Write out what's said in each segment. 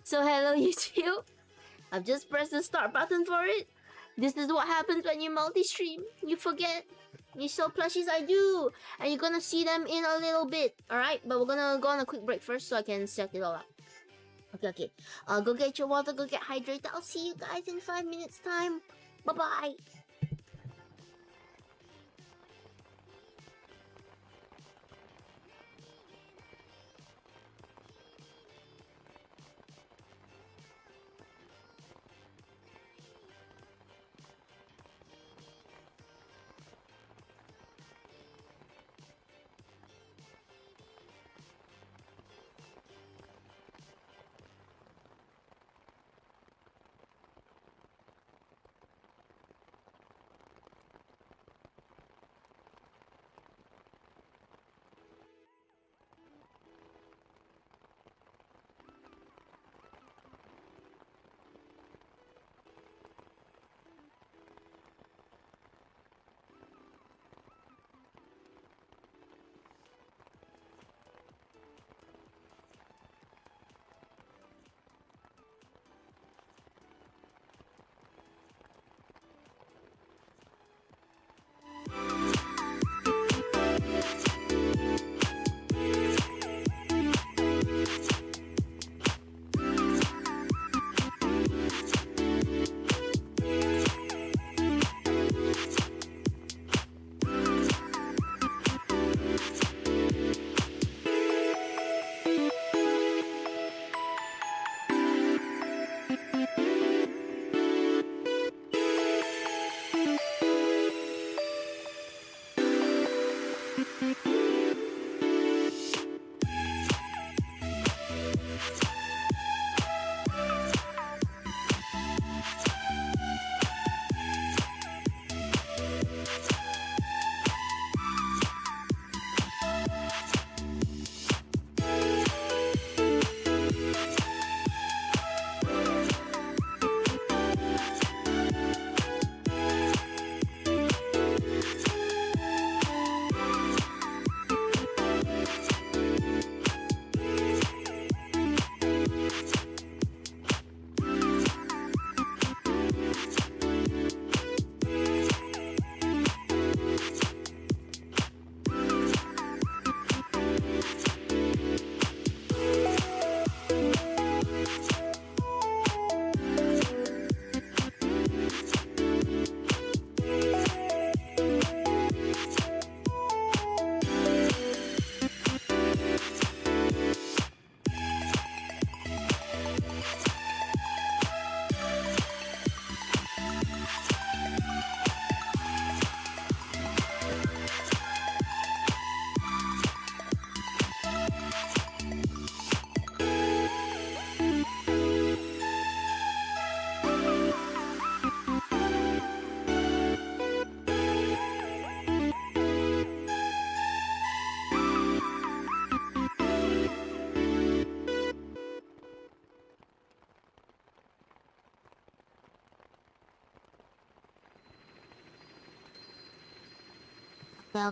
So hello YouTube. I've just pressed the start button for it. This is what happens when you multi-stream. You forget. You sell plushies, I do. And you're gonna see them in a little bit. Alright, but we're gonna go on a quick break first so I can set it all up. Okay. Go get your water, go get hydrated. I'll see you guys in 5 minutes time. Bye-bye.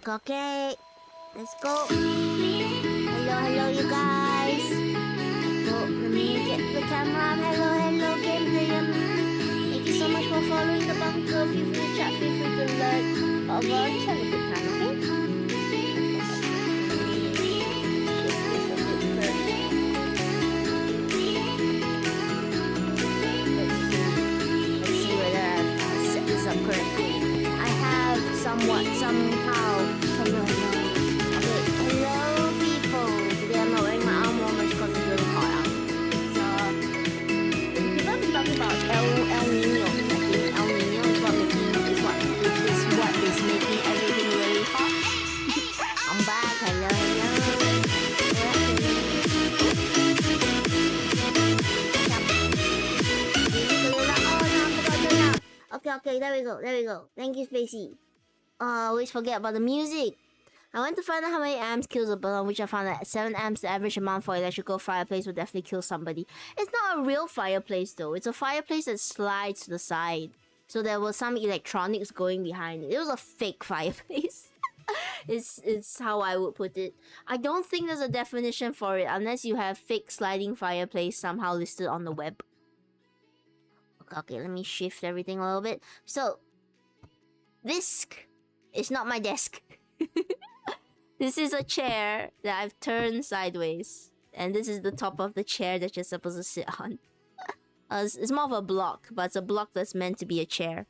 Okay. Let's go. Hello, you guys. Let me get the camera. Hello, gameplay. Thank you so much for following the bunker. Feel free to chat, feel free to learn. Just have a good time, okay? Let's see whether I've set this up correctly. I have somehow. Hello. Okay, hello people. Today I'm not wearing my arm warmers because it's really hot out. So people have been talking about El Nino. I think El Nino is what is making everything really hot. I'm back. Hello. Okay, there we go. Thank you, Spacey. Always forget about the music. I went to find out how many amps kills a balloon, which I found that 7 amps the average amount for electrical fireplace would definitely kill somebody. It's not a real fireplace though. It's a fireplace that slides to the side. So there was some electronics going behind it. It was a fake fireplace. It's how I would put it. I don't think there's a definition for it unless you have fake sliding fireplace somehow listed on the web. Okay, let me shift everything a little bit. So, this is not my desk. This is a chair that I've turned sideways. And this is the top of the chair that you're supposed to sit on. It's more of a block, but it's a block that's meant to be a chair.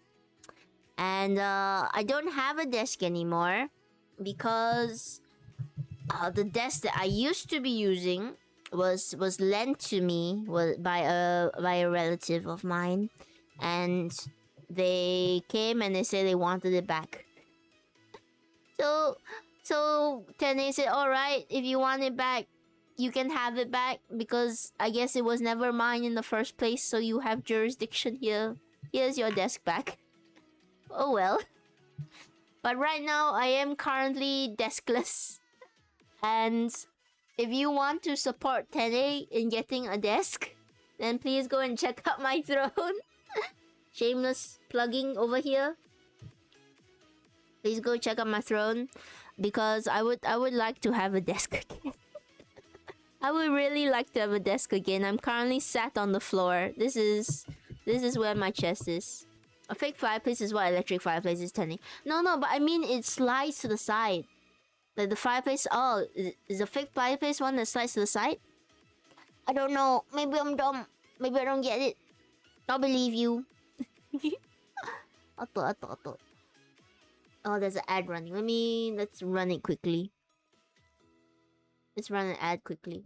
And I don't have a desk anymore because the desk that I used to be using was lent to me by a relative of mine, and they came and they said they wanted it back. So Tene said, all right, if you want it back, you can have it back because I guess it was never mine in the first place, so you have jurisdiction here. Here's your desk back. Oh well. But right now, I am currently deskless. And if you want to support Tene in getting a desk, then please go and check out my throne. Shameless plugging over here. Please go check out my throne because I would like to have a desk again. I would really like to have a desk again. I'm currently sat on the floor. This is where my chest is. A fake fireplace is what electric fireplace is turning. No, but I mean it slides to the side. Like the fireplace. Oh, is a fake fireplace one that slides to the side? I don't know. Maybe I'm dumb. Maybe I don't get it. I'll believe you. Auto. Oh, there's an ad running. Let's run it quickly. Let's run an ad quickly,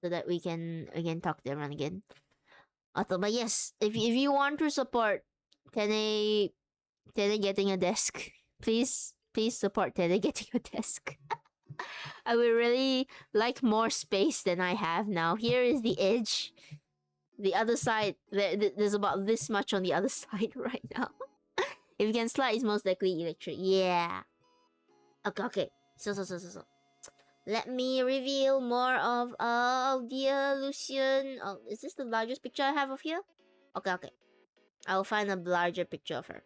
so that we can again talk to everyone again. Auto, but yes, if you want to support Tene getting a desk, please support Tene getting a desk. I would really like more space than I have now. Here is the edge. The other side, there's about this much on the other side right now. If you can slide, it's most likely electric. Yeah. Okay. So. Let me reveal more of dear Lucien. Oh, is this the largest picture I have of here? Okay. I'll find a larger picture of her.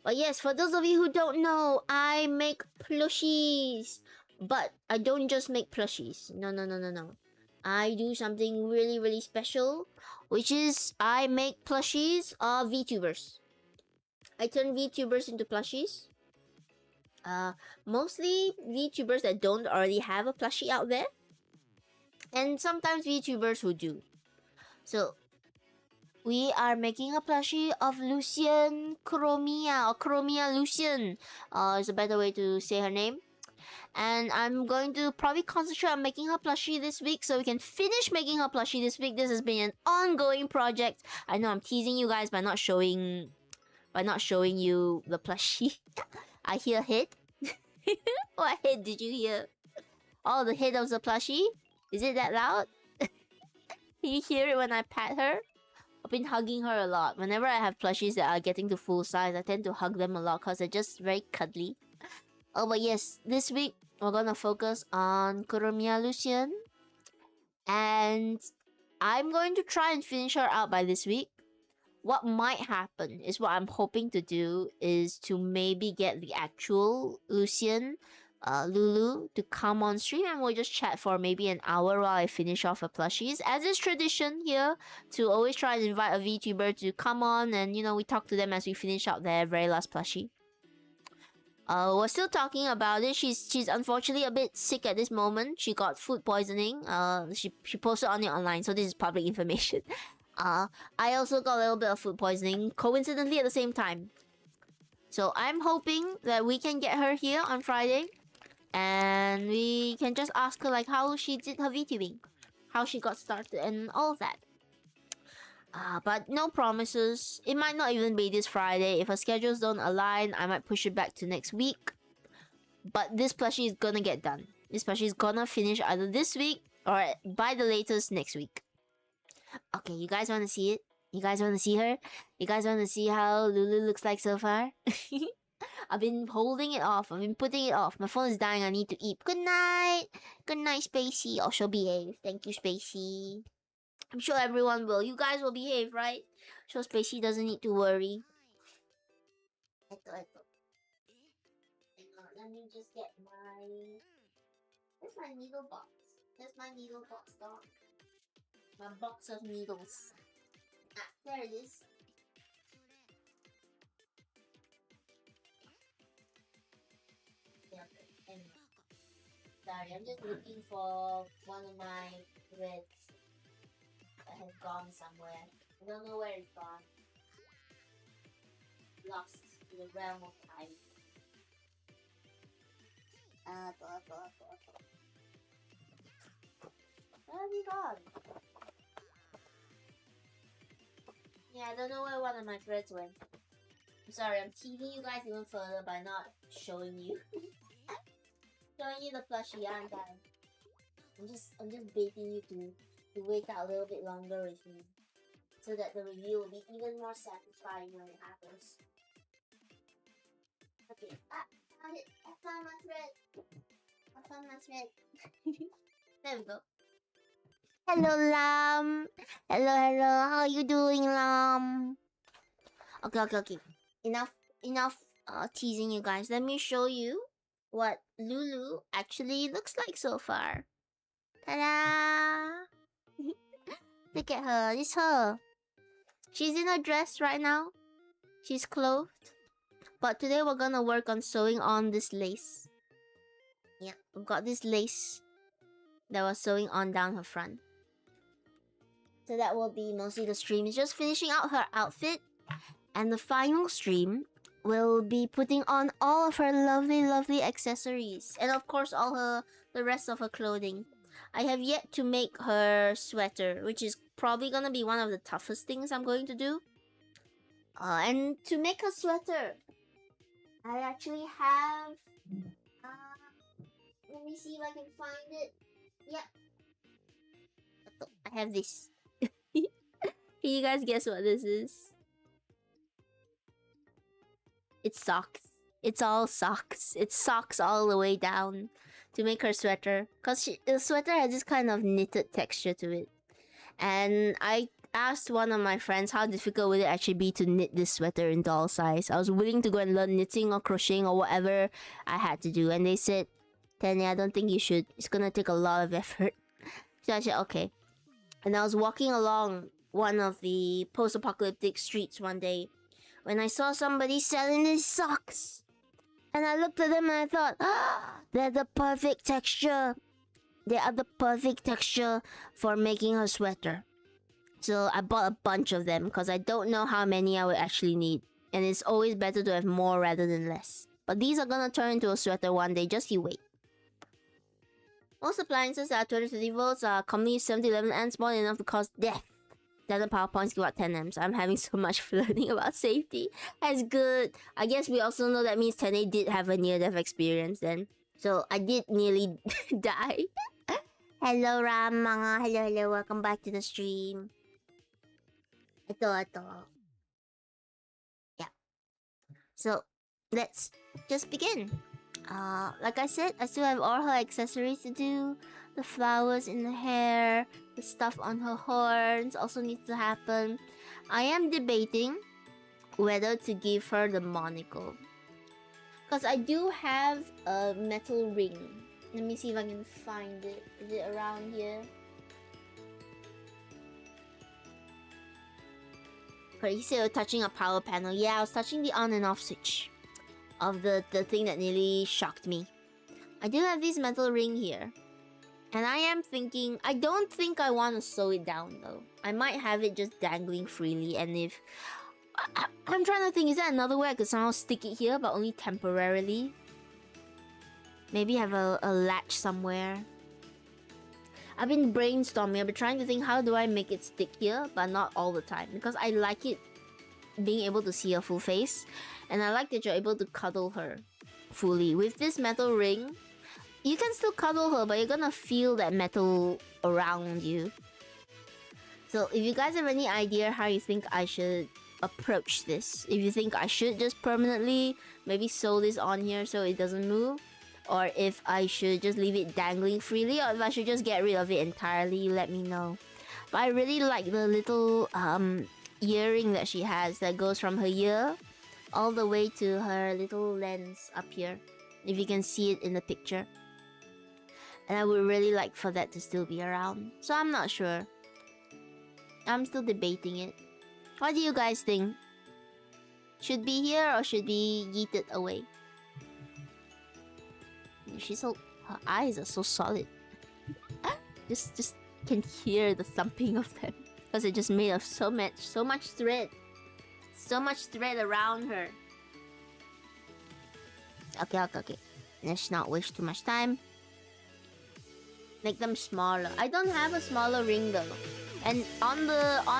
But yes, for those of you who don't know, I make plushies. But I don't just make plushies. No. I do something really, really special, which is I make plushies of VTubers. I turn VTubers into plushies. Mostly VTubers that don't already have a plushie out there. And sometimes VTubers who do. So, we are making a plushie of Lucien Kuromiya, or KuromiyaLucien. Is a better way to say her name. And I'm going to probably concentrate on making her plushie this week so we can finish making her plushie this week. This has been an ongoing project. I know I'm teasing you guys by not showing you the plushie. I hear hit. What hit did you hear? Oh, the hit of the plushie? Is it that loud? Can you hear it when I pat her? I've been hugging her a lot. Whenever I have plushies that are getting to full size, I tend to hug them a lot because they're just very cuddly. Oh, but yes, this week we're gonna focus on KuromiyaLucien. And I'm going to try and finish her out by this week. What might happen is what I'm hoping to do is to maybe get the actual Lucien, Lulu, to come on stream and we'll just chat for maybe an hour while I finish off her plushies. As is tradition here, to always try and invite a VTuber to come on and, you know, we talk to them as we finish out their very last plushie. We're still talking about it. She's unfortunately a bit sick at this moment. She got food poisoning. She posted on it online, so this is public information. I also got a little bit of food poisoning, coincidentally at the same time. So I'm hoping that we can get her here on Friday. And we can just ask her like how she did her VTubing. How she got started and all of that. But no promises. It might not even be this Friday. If her schedules don't align, I might push it back to next week. But this plushie is gonna get done. This plushie is gonna finish either this week or by the latest next week. Okay, you guys want to see it? You guys want to see her? You guys want to see how Lulu looks like so far? I've been holding it off. I've been putting it off. My phone is dying. I need to eat. Good night. Good night, Spacey. Oh, she'll behave. Thank you, Spacey. I'm sure everyone will. You guys will behave, right? So Spacey doesn't need to worry. let me just get my... Where's my needle box? There's my needle box, dog. My box of needles. Ah, there it is. Yeah, okay. Sorry, I'm just looking for one of my threads that has gone somewhere. I don't know where it's gone. Lost in the realm of time. Where have you gone? Yeah, I don't know where one of my threads went. I'm sorry, I'm teasing you guys even further by not showing you. Showing you the plushie, aren't I? I'm just baiting you to wait out a little bit longer with me, so that the review will be even more satisfying when it happens. Okay, I found it. I found my thread. I found my thread. There we go. Hello, Lam. Hello. How you doing, Lam? Okay. Enough teasing you guys. Let me show you what Lulu actually looks like so far. Ta-da! Look at her. It's her. She's in a dress right now. She's clothed. But today we're gonna work on sewing on this lace. Yeah, we've got this lace that we're sewing on down her front. So that will be mostly the stream. It's just finishing out her outfit. And the final stream will be putting on all of her lovely accessories. And of course the rest of her clothing. I have yet to make her sweater, which is probably gonna be one of the toughest things I'm going to do. And to make a sweater, I actually have... let me see if I can find it. Yep. I have this. Can you guys guess what this is? It's socks. It's all socks. It's socks all the way down to make her sweater. Because the sweater has this kind of knitted texture to it. And I asked one of my friends how difficult would it actually be to knit this sweater in doll size. I was willing to go and learn knitting or crocheting or whatever I had to do. And they said, Tanya, I don't think you should. It's gonna take a lot of effort. So I said, okay. And I was walking along one of the post-apocalyptic streets one day when I saw somebody selling these socks. And I looked at them and I thought, they're the perfect texture. They are the perfect texture for making a sweater. So I bought a bunch of them because I don't know how many I would actually need. And it's always better to have more rather than less. But these are gonna turn into a sweater one day, just you wait. Most appliances that are 230 volts are commonly used 7011 and small enough to cause death. Standard power points give out 10 amps. I'm having so much learning about safety. That's good. I guess we also know that means Tene did have a near-death experience then. So I did nearly die. Hello Ram mga. Hello. Welcome back to the stream. Ito. Yeah. So let's just begin. Like I said, I still have all her accessories to do. The flowers in the hair, the stuff on her horns also needs to happen. I am debating whether to give her the monocle. Because I do have a metal ring. Let me see if I can find it. Is it around here? Okay, you said you're touching a power panel. Yeah, I was touching the on and off switch of the thing that nearly shocked me. I do have this metal ring here. And I am thinking, I don't think I want to sew it down though. I might have it just dangling freely, and if... I'm trying to think, is there another way I could somehow stick it here, but only temporarily? Maybe have a latch somewhere. I've been brainstorming, I've been trying to think how do I make it stick here, but not all the time. Because I like it being able to see her full face. And I like that you're able to cuddle her fully. With this metal ring, you can still cuddle her, but you're gonna feel that metal around you. So if you guys have any idea how you think I should approach this, if you think I should just permanently maybe sew this on here so it doesn't move, or if I should just leave it dangling freely, or if I should just get rid of it entirely, let me know. But I really like the little earring that she has that goes from her ear all the way to her little lens up here. if you can see it in the picture. And I would really like for that to still be around. So I'm not sure. I'm still debating it. What do you guys think? Should be here or should be yeeted away? She's so... Her eyes are so solid. just can hear the thumping of them. Because it just made of so much thread. So much thread around her. Okay. Let's not waste too much time. Make them smaller. I don't have a smaller ring though. And on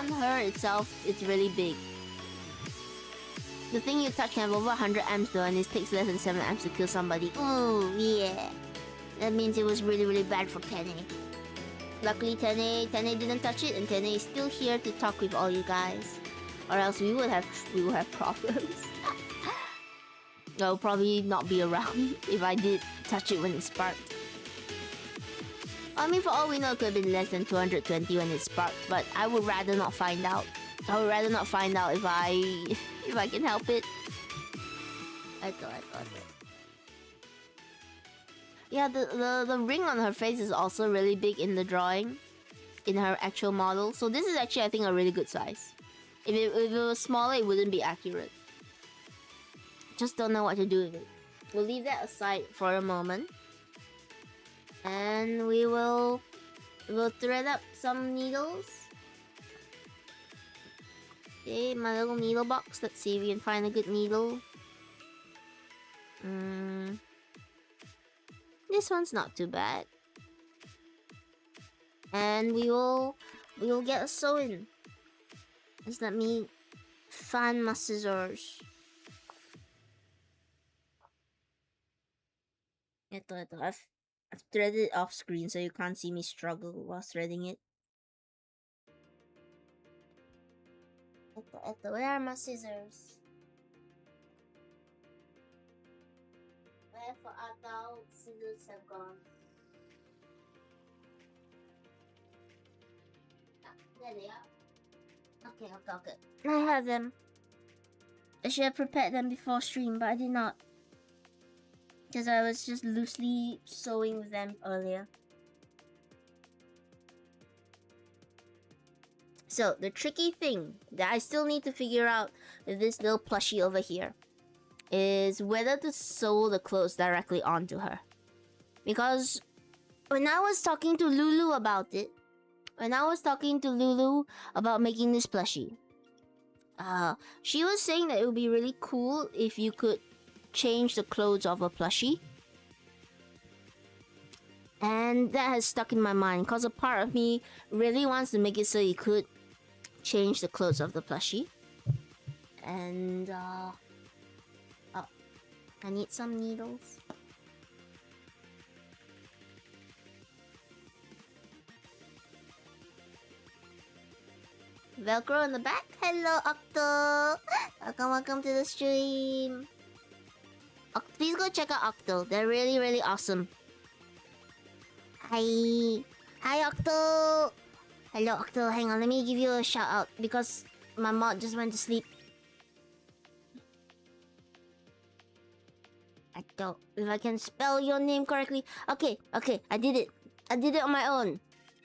her itself, it's really big. The thing you touch can have over 100 amps though, and it takes less than 7 amps to kill somebody. Oh yeah. That means it was really bad for Tene. Luckily Tene didn't touch it, and Tene is still here to talk with all you guys. Or else we would have problems. I'll probably not be around if I did touch it when it sparked. I mean, for all we know, it could have been less than 220 when it sparked, but I would rather not find out. I would rather not find out if I can help it. I thought it. Yeah, the ring on her face is also really big in the drawing, in her actual model. So this is actually, I think, a really good size. If it was smaller, it wouldn't be accurate. Just don't know what to do with it. We'll leave that aside for a moment. And we'll thread up some needles. Okay, my little needle box. Let's see if we can find a good needle. This one's not too bad. And we will get a sew-in. Just let me find my scissors. I've threaded it off screen so you can't see me struggle while threading it. Where are my scissors? Where for adult scissors have gone? Ah, there they are. Okay. I have them. I should have prepared them before stream, but I did not. Because I was just loosely sewing with them earlier. So, the tricky thing that I still need to figure out with this little plushie over here is whether to sew the clothes directly onto her. Because when I was talking to Lulu about it, about making this plushie, she was saying that it would be really cool if you could change the clothes of a plushie. And that has stuck in my mind because a part of me really wants to make it so you could change the clothes of the plushie. And oh, I need some needles. Velcro in the back. Hello, Octo. Welcome to the stream. Please go check out Octo. They're really awesome. Hi, Octo. Hello, Octo. Hang on, let me give you a shout out because my mod just went to sleep. Octo, if I can spell your name correctly. Okay, I did it. I did it on my own.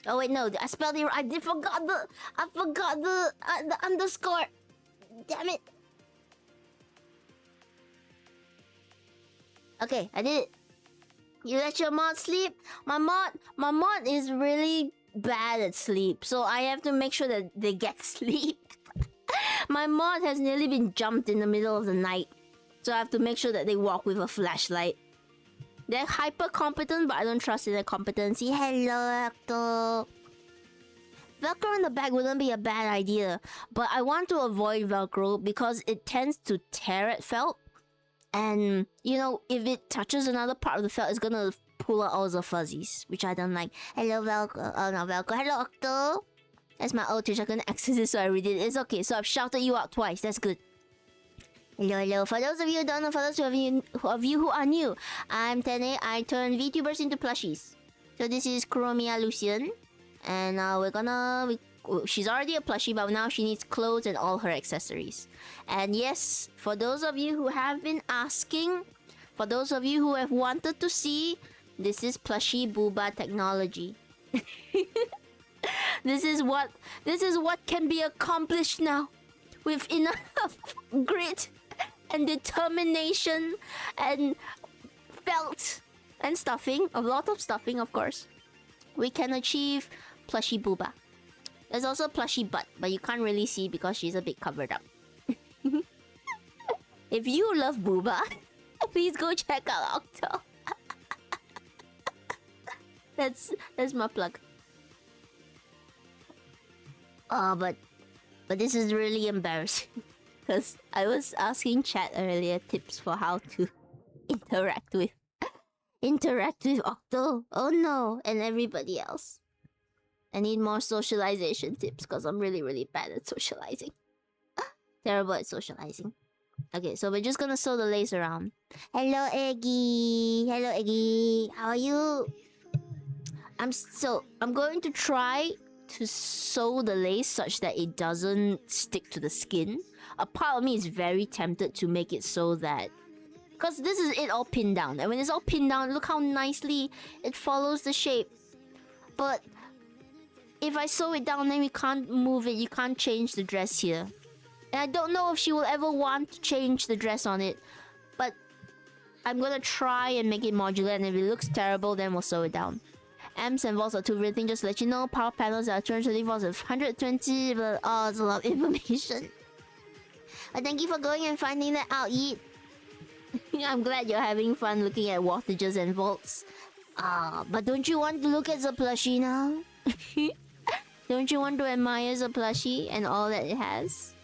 Oh wait, no, I spelled it. I forgot the underscore. Damn it. Okay, I did it. You let your mod sleep? My mod is really bad at sleep, so I have to make sure that they get sleep. My mod has nearly been jumped in the middle of the night, so I have to make sure that they walk with a flashlight. They're hyper competent, but I don't trust in their competency. Hello, Octo. Velcro in the back wouldn't be a bad idea, but I want to avoid Velcro because it tends to tear at felt. And, you know, if it touches another part of the felt, it's gonna pull out all the fuzzies, which I don't like. Hello, Velcro. Oh, no, Velcro. Hello, Octo. That's my old Twitch. I couldn't access it, so I redid it. It's okay. So I've shouted you out twice. That's good. Hello. For those of you who don't know, for those of you who are new, I'm Tene. I turn VTubers into plushies. So this is KuromiyaLucien. And she's already a plushie, but now she needs clothes and all her accessories. And yes, for those of you who have been asking, For those of you who have wanted to see, this is plushie booba technology. This is what can be accomplished now with enough grit and determination and felt and stuffing, a lot of stuffing, of course. We can achieve plushie booba. There's also plushie butt, but you can't really see because she's a bit covered up. If you love booba, please go check out Octo. That's my plug. Oh, but this is really embarrassing because I was asking chat earlier tips for how to interact with Octo. Oh no, and everybody else. I need more socialization tips because I'm really bad at socializing. Terrible at socializing. Okay, so we're just gonna sew the lace around. Hello, Eggy. Hello, Eggy. How are you? I'm going to try to sew the lace such that it doesn't stick to the skin. A part of me is very tempted to make it so that, because this is it all pinned down, and when it's all pinned down, look how nicely it follows the shape. But if I sew it down, then we can't move it. You can't change the dress here. And I don't know if she will ever want to change the dress on it. But I'm gonna try and make it modular, and if it looks terrible, then we'll sew it down. Amps and volts are 2 rating, just to let you know. Power panels are 230 volts and 120, but oh, it's a lot of information. But thank you for going and finding that out, Yeet. I'm glad you're having fun looking at wattages and volts. But don't you want to look at the plushie now? Don't you want to admire the plushie and all that it has?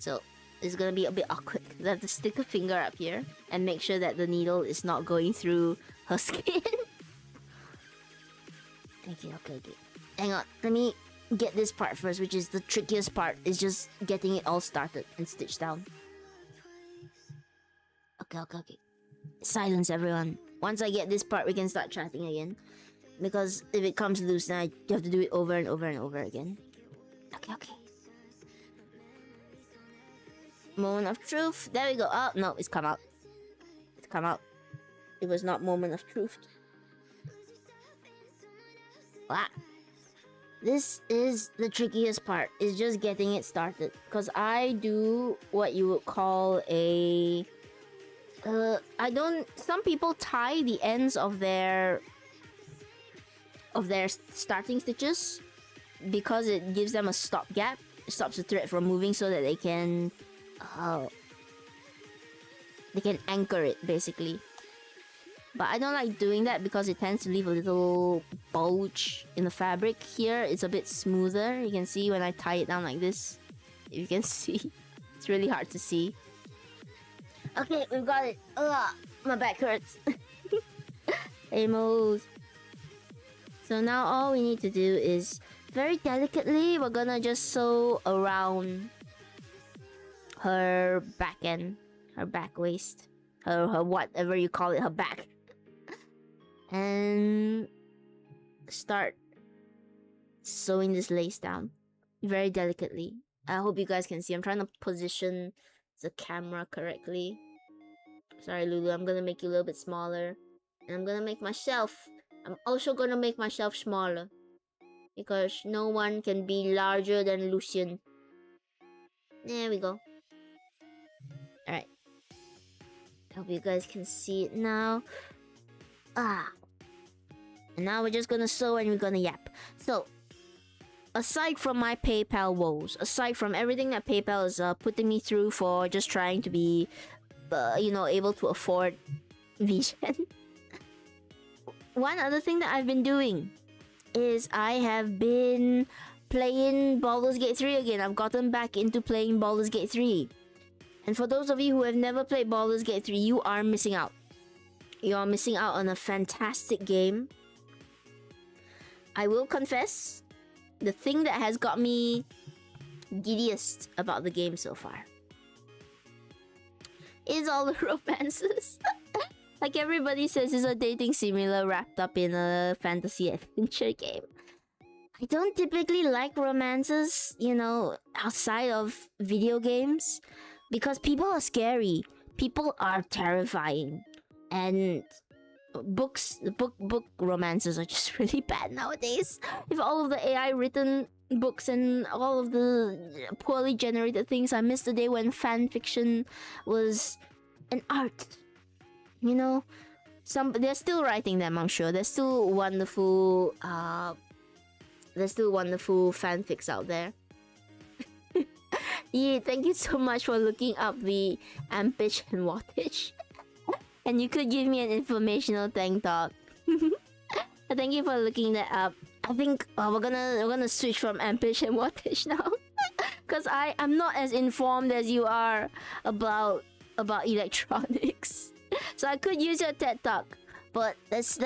So it's gonna be a bit awkward. I have to stick a finger up here and make sure that the needle is not going through her skin. Okay. Hang on, let me get this part first, which is the trickiest part, is just getting it all started and stitched down. Okay. Silence, everyone. Once I get this part, we can start chatting again. Because if it comes loose, then you have to do it over and over and over again. Okay. Moment of truth. There we go. Oh, no, it's come out. It was not moment of truth. Wow. This is the trickiest part, is just getting it started. Because I do what you would call a... some people tie the ends of their starting stitches because it gives them a stopgap. It stops the thread from moving so that they can anchor it, basically. But I don't like doing that because it tends to leave a little bulge in the fabric. Here it's a bit smoother. You can see when I tie it down like this. If you can see, it's really hard to see. Okay, we've got it. Ugh, my back hurts. Amos. So now all we need to do is, very delicately, we're gonna just sew around her back end, her back waist, her whatever you call it, her back. And start sewing this lace down very delicately. I hope you guys can see. I'm trying to position the camera correctly. Sorry, Lulu, I'm gonna make you a little bit smaller. And I'm also gonna make myself smaller. Because no one can be larger than Lucien. There we go. Alright. Hope you guys can see it now. And now we're just gonna sew and we're gonna yap. So, aside from my PayPal woes, aside from everything that PayPal is putting me through for just trying to be, able to afford Vision. One other thing that I've been doing is I have been playing Baldur's Gate 3 again. I've gotten back into playing Baldur's Gate 3. And for those of you who have never played Baldur's Gate 3, you are missing out. You are missing out on a fantastic game. I will confess, the thing that has got me giddiest about the game so far is all the romances. Like everybody says, it's a dating simulator wrapped up in a fantasy adventure game. I don't typically like romances, outside of video games, because people are scary. People are terrifying. And book romances are just really bad nowadays. With all of the AI written books and all of the poorly generated things, I miss the day when fan fiction was an art. You know, they're still writing them. I'm sure there's still wonderful. There's still wonderful fanfics out there. Yeah, thank you so much for looking up the ampage and wattage. And you could give me an informational tank top. Thank you for looking that up. I think we're gonna switch from ampage and wattage now, because I'm not as informed as you are about electronics. So I could use your TED talk, but let's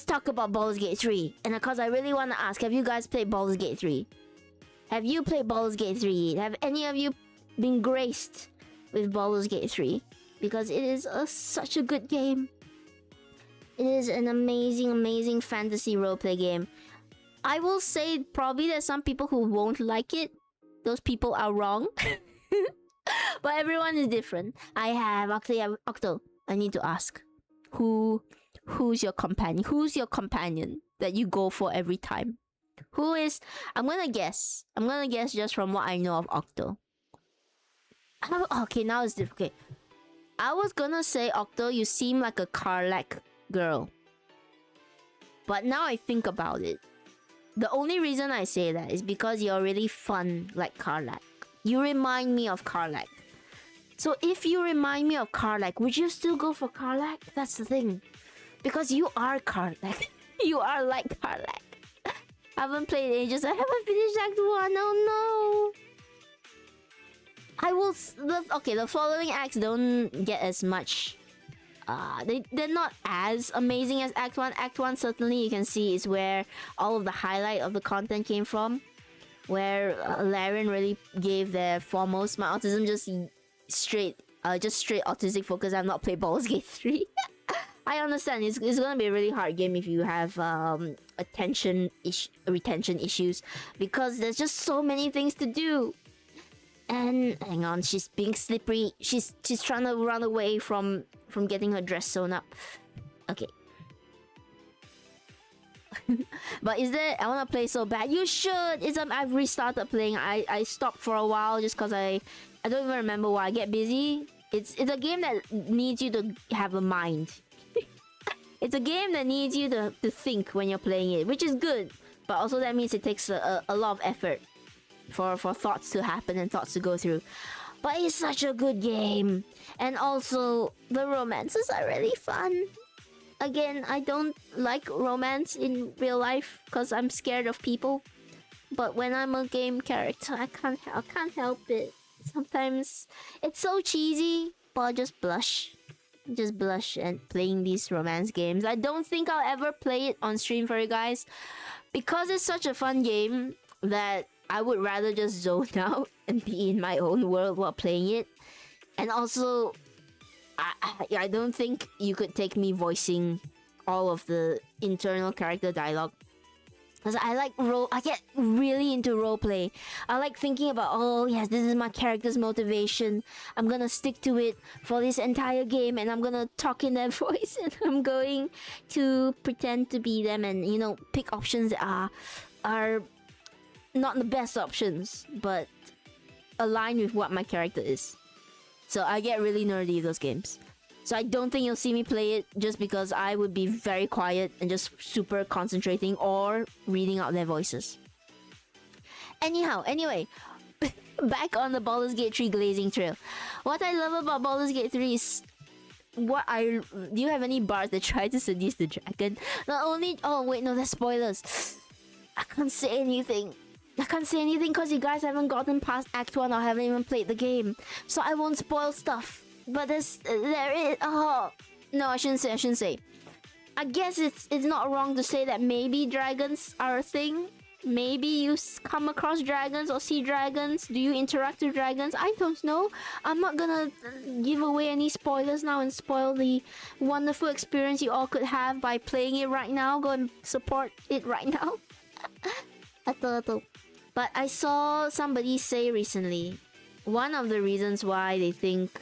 talk about Baldur's Gate 3. And of course, I really want to ask: have you guys played Baldur's Gate 3? Have you played Baldur's Gate 3? Have any of you been graced with Baldur's Gate 3? Because it is such a good game. It is an amazing, amazing fantasy roleplay game. I will say probably there's some people who won't like it. Those people are wrong. But everyone is different. Octo, I need to ask. Who's your companion? Who's your companion that you go for every time? Who is... I'm gonna guess just from what I know of Octo. Okay, now it's different. Okay. I was gonna say, Octo, you seem like a Karlach girl. But now I think about it, the only reason I say that is because you're really fun like Karlach. You remind me of Karlach. So if you remind me of Karlach, would you still go for Karlach? That's the thing. Because you are Karlach. You are like Karlach. I haven't played ages. I haven't finished Act 1. Oh no. I will... Okay, the following acts don't get as much... they're not as amazing as Act 1. Act 1, certainly, you can see, is where all of the highlight of the content came from. Where Larian really gave their foremost. My autism just straight autistic focus. I've not played Baldur's Gate 3. I understand, it's gonna be a really hard game if you have retention issues. Because there's just so many things to do. And hang on, she's being slippery. She's trying to run away from getting her dress sewn up. Okay. But is there... I want to play so bad. You should! I've restarted playing. I stopped for a while just because I don't even remember why. I get busy. It's a game that needs you to have a mind. It's a game that needs you to think when you're playing it, which is good. But also that means it takes a lot of effort for thoughts to happen and thoughts to go through. But it's such a good game. And also, the romances are really fun. Again, I don't like romance in real life because I'm scared of people. But when I'm a game character, I can't help it. Sometimes it's so cheesy, but I'll just blush. Just blush and playing these romance games. I don't think I'll ever play it on stream for you guys, because it's such a fun game that I would rather just zone out and be in my own world while playing it. And also, I don't think you could take me voicing all of the internal character dialogue. Because I get really into roleplay. I like thinking about, oh yes, this is my character's motivation. I'm gonna stick to it for this entire game, and I'm gonna talk in their voice, and I'm going to pretend to be them, and, you know, pick options that are not the best options, but align with what my character is. So I get really nerdy in those games. So I don't think you'll see me play it, just because I would be very quiet and just super concentrating or reading out their voices. Anyway, back on the Baldur's Gate 3 glazing trail. What I love about Baldur's Gate 3 is... do you have any bars that try to seduce the dragon? Not only... Oh wait, no, that's spoilers. I can't say anything. Because you guys haven't gotten past Act 1 or haven't even played the game. So I won't spoil stuff. But there is... Oh... No, I shouldn't say. I guess it's not wrong to say that maybe dragons are a thing. Maybe you come across dragons or see dragons. Do you interact with dragons? I don't know. I'm not gonna give away any spoilers now and spoil the wonderful experience you all could have by playing it right now. Go and support it right now. But I saw somebody say recently, one of the reasons why they think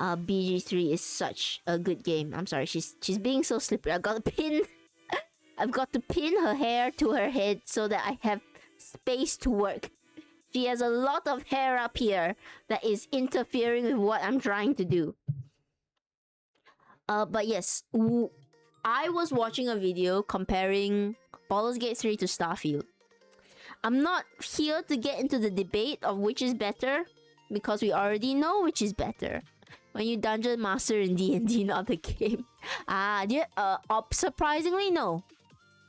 BG3 is such a good game. I'm sorry, she's being so slippery. I've got to pin I've got to pin her hair to her head so that I have space to work. She has a lot of hair up here that is interfering with what I'm trying to do. But yes, I was watching a video comparing Baldur's Gate 3 to Starfield. I'm not here to get into the debate of which is better, because we already know which is better. When you dungeon master in D&D, not the game. Surprisingly, no.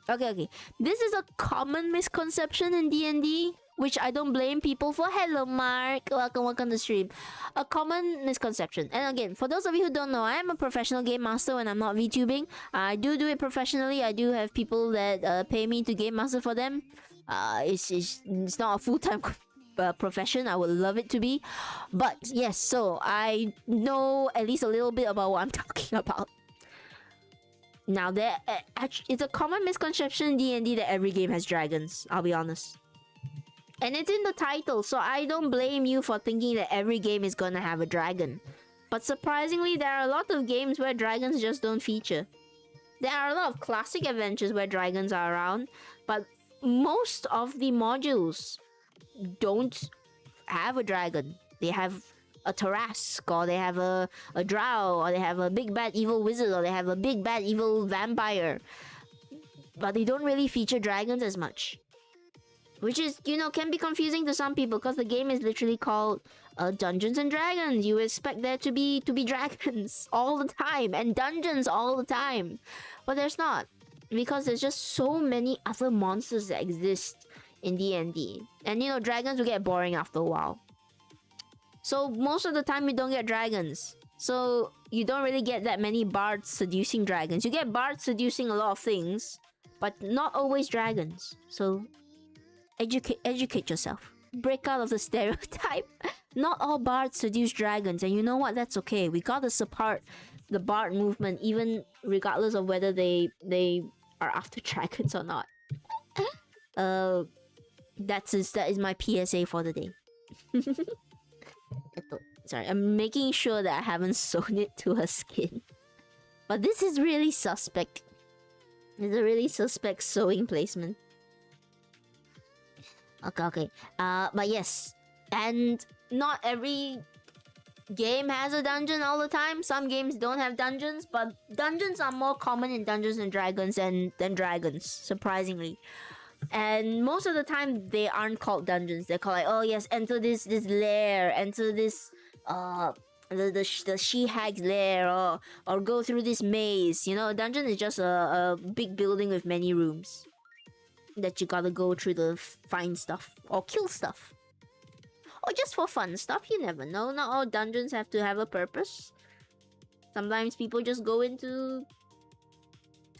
Okay. This is a common misconception in D&D, which I don't blame people for. Hello, Mark. Welcome to the stream. A common misconception. And again, for those of you who don't know, I am a professional game master when I'm not VTubing. I do it professionally. I do have people that pay me to game master for them. It's not a full-time profession. I would love it to be. But yes, so I know at least a little bit about what I'm talking about. Now, it's a common misconception in D&D that every game has dragons. I'll be honest. And it's in the title, so I don't blame you for thinking that every game is gonna have a dragon. But surprisingly, there are a lot of games where dragons just don't feature. There are a lot of classic adventures where dragons are around, but most of the modules don't have a dragon. They have a Tarrasque, or they have a drow, or they have a big bad evil wizard, or they have a big bad evil vampire. But they don't really feature dragons as much. Which is, you know, can be confusing to some people because the game is literally called Dungeons and Dragons. You expect there to be dragons all the time and dungeons all the time. But there's not. Because there's just so many other monsters that exist in D&D. And you know, dragons will get boring after a while. So most of the time you don't get dragons. So you don't really get that many bards seducing dragons. You get bards seducing a lot of things, but not always dragons. So educate yourself. Break out of the stereotype. Not all bards seduce dragons, and you know what? That's okay. We gotta support the bard movement, even regardless of whether they are after dragons or not. That is my PSA for the day. Sorry, I'm making sure that I haven't sewn it to her skin. But this is really suspect. It's a really suspect sewing placement. Okay. But yes, and not every game has a dungeon all the time. Some games don't have dungeons, but dungeons are more common in Dungeons and Dragons than dragons, surprisingly. And most of the time, they aren't called dungeons. They're called like, oh yes, enter this lair, enter this the she-hag's lair, or go through this maze. You know, a dungeon is just a big building with many rooms that you gotta go through to find stuff or kill stuff, or just for fun stuff. You never know. Not all dungeons have to have a purpose. Sometimes people just go into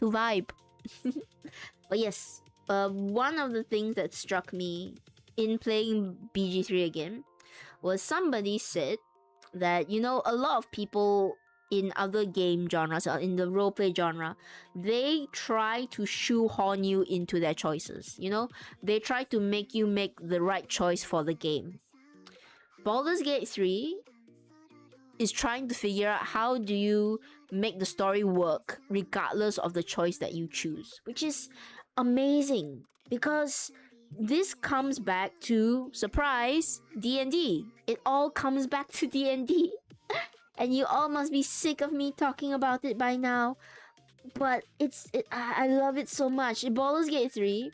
to vibe. But yes, one of the things that struck me in playing BG3 again was somebody said that, you know, a lot of people in other game genres, in the roleplay genre, they try to shoehorn you into their choices. You know, they try to make you make the right choice for the game. Baldur's Gate 3 is trying to figure out how do you make the story work regardless of the choice that you choose, which is amazing, because this comes back to, surprise, D&D. It all comes back to D&D. And you all must be sick of me talking about it by now, but I love it so much. In Baldur's Gate 3,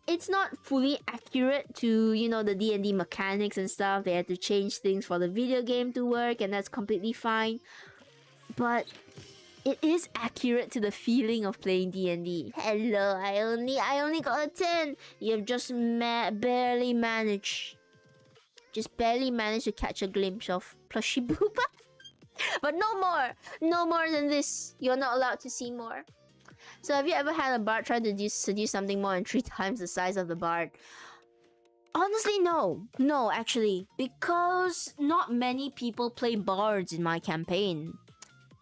it's not fully accurate to, you know, the D&D mechanics and stuff. They had to change things for the video game to work, and that's completely fine. But it is accurate to the feeling of playing D&D. Hello, I only got a 10. You've just barely managed to catch a glimpse of Plushie Booba. But no more than this. You're not allowed to see more. So have you ever had a bard try to seduce something more than 3 times the size of the bard? Honestly, no, actually, because not many people play bards in my campaign.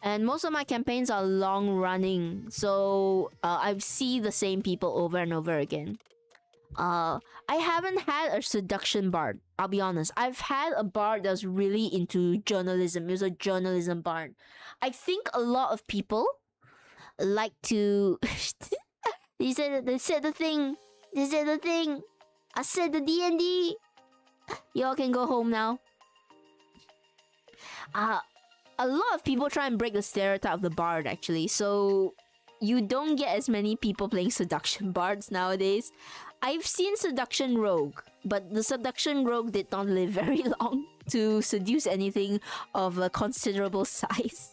And most of my campaigns are long running, so I see the same people over and over again. I haven't had a seduction bard. I'll be honest. I've had a bard that was really into journalism. It was a journalism bard. I think a lot of people like to. They said the thing. They said the thing. I said the D&D. Y'all can go home now. A lot of people try and break the stereotype of the bard actually. So you don't get as many people playing seduction bards nowadays. I've seen seduction rogue, but the seduction rogue did not live very long to seduce anything of a considerable size.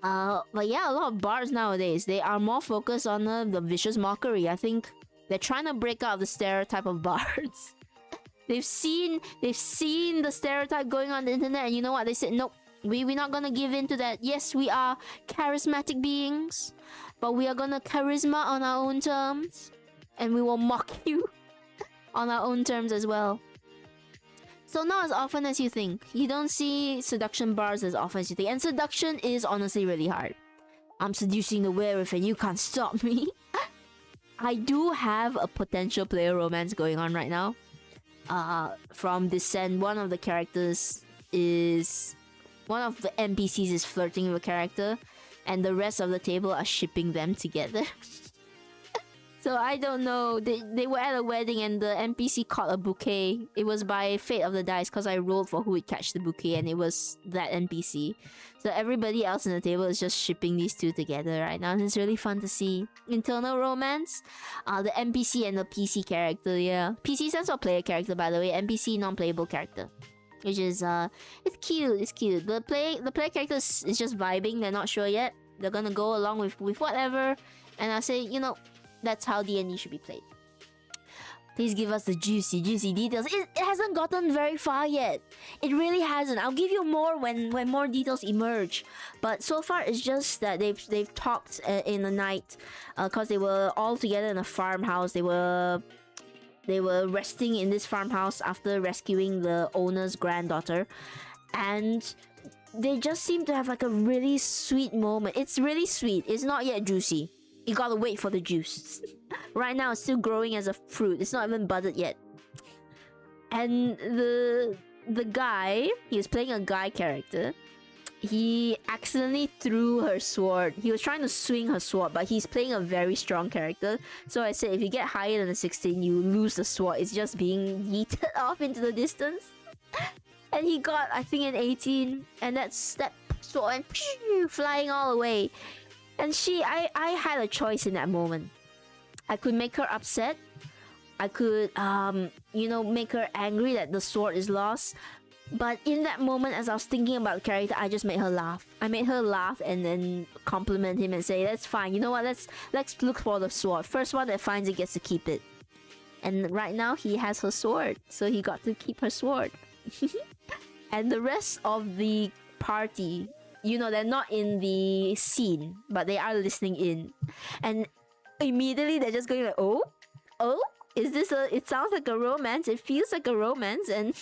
But yeah, a lot of bards nowadays, they are more focused on the vicious mockery. I think they're trying to break out the stereotype of bards. They've seen the stereotype going on the internet, and you know what? They said, nope, we're not gonna give in to that. Yes, we are charismatic beings, but we are gonna charisma on our own terms, and we will mock you on our own terms as well. So not as often as you think. You don't see seduction bars as often as you think. And seduction is honestly really hard. I'm seducing the werewolf and you can't stop me. I do have a potential player romance going on right now. From Descent, one of the characters is... One of the NPCs is flirting with a character, and the rest of the table are shipping them together. So I don't know. They were at a wedding and the NPC caught a bouquet. It was by fate of the dice because I rolled for who would catch the bouquet, and it was that NPC. So everybody else in the table is just shipping these two together right now, and it's really fun to see. Internal romance. The NPC and the PC character, yeah. PC stands for player character, by the way. NPC, non-playable character. Which is, it's cute, it's cute. The player character is just vibing, they're not sure yet. They're gonna go along with whatever. And I say, you know, that's how D&D should be played. Please give us the juicy details. It hasn't gotten very far yet. It really hasn't. I'll give you more when more details emerge. But so far, it's just that they've talked in the night, cause they were all together in a farmhouse. They were resting in this farmhouse after rescuing the owner's granddaughter, and they just seem to have like a really sweet moment. It's really sweet. It's not yet juicy. You gotta wait for the juice. Right now, it's still growing as a fruit. It's not even budded yet. And the guy, he was playing a guy character. He accidentally threw her sword. He was trying to swing her sword, but he's playing a very strong character. So I said, if you get higher than a 16, you lose the sword. It's just being yeeted off into the distance. And he got, I think, an 18. And that sword went flying all away. And I had a choice in that moment. I could make her upset. I could, you know, make her angry that the sword is lost. But in that moment, as I was thinking about the character, I just made her laugh. I made her laugh and then compliment him and say, that's fine. You know what? Let's look for the sword. First one that finds it gets to keep it. And right now, he has her sword. So he got to keep her sword. And the rest of the party, you know, they're not in the scene, but they are listening in. And immediately they're just going like, oh, is this it sounds like a romance. It feels like a romance. And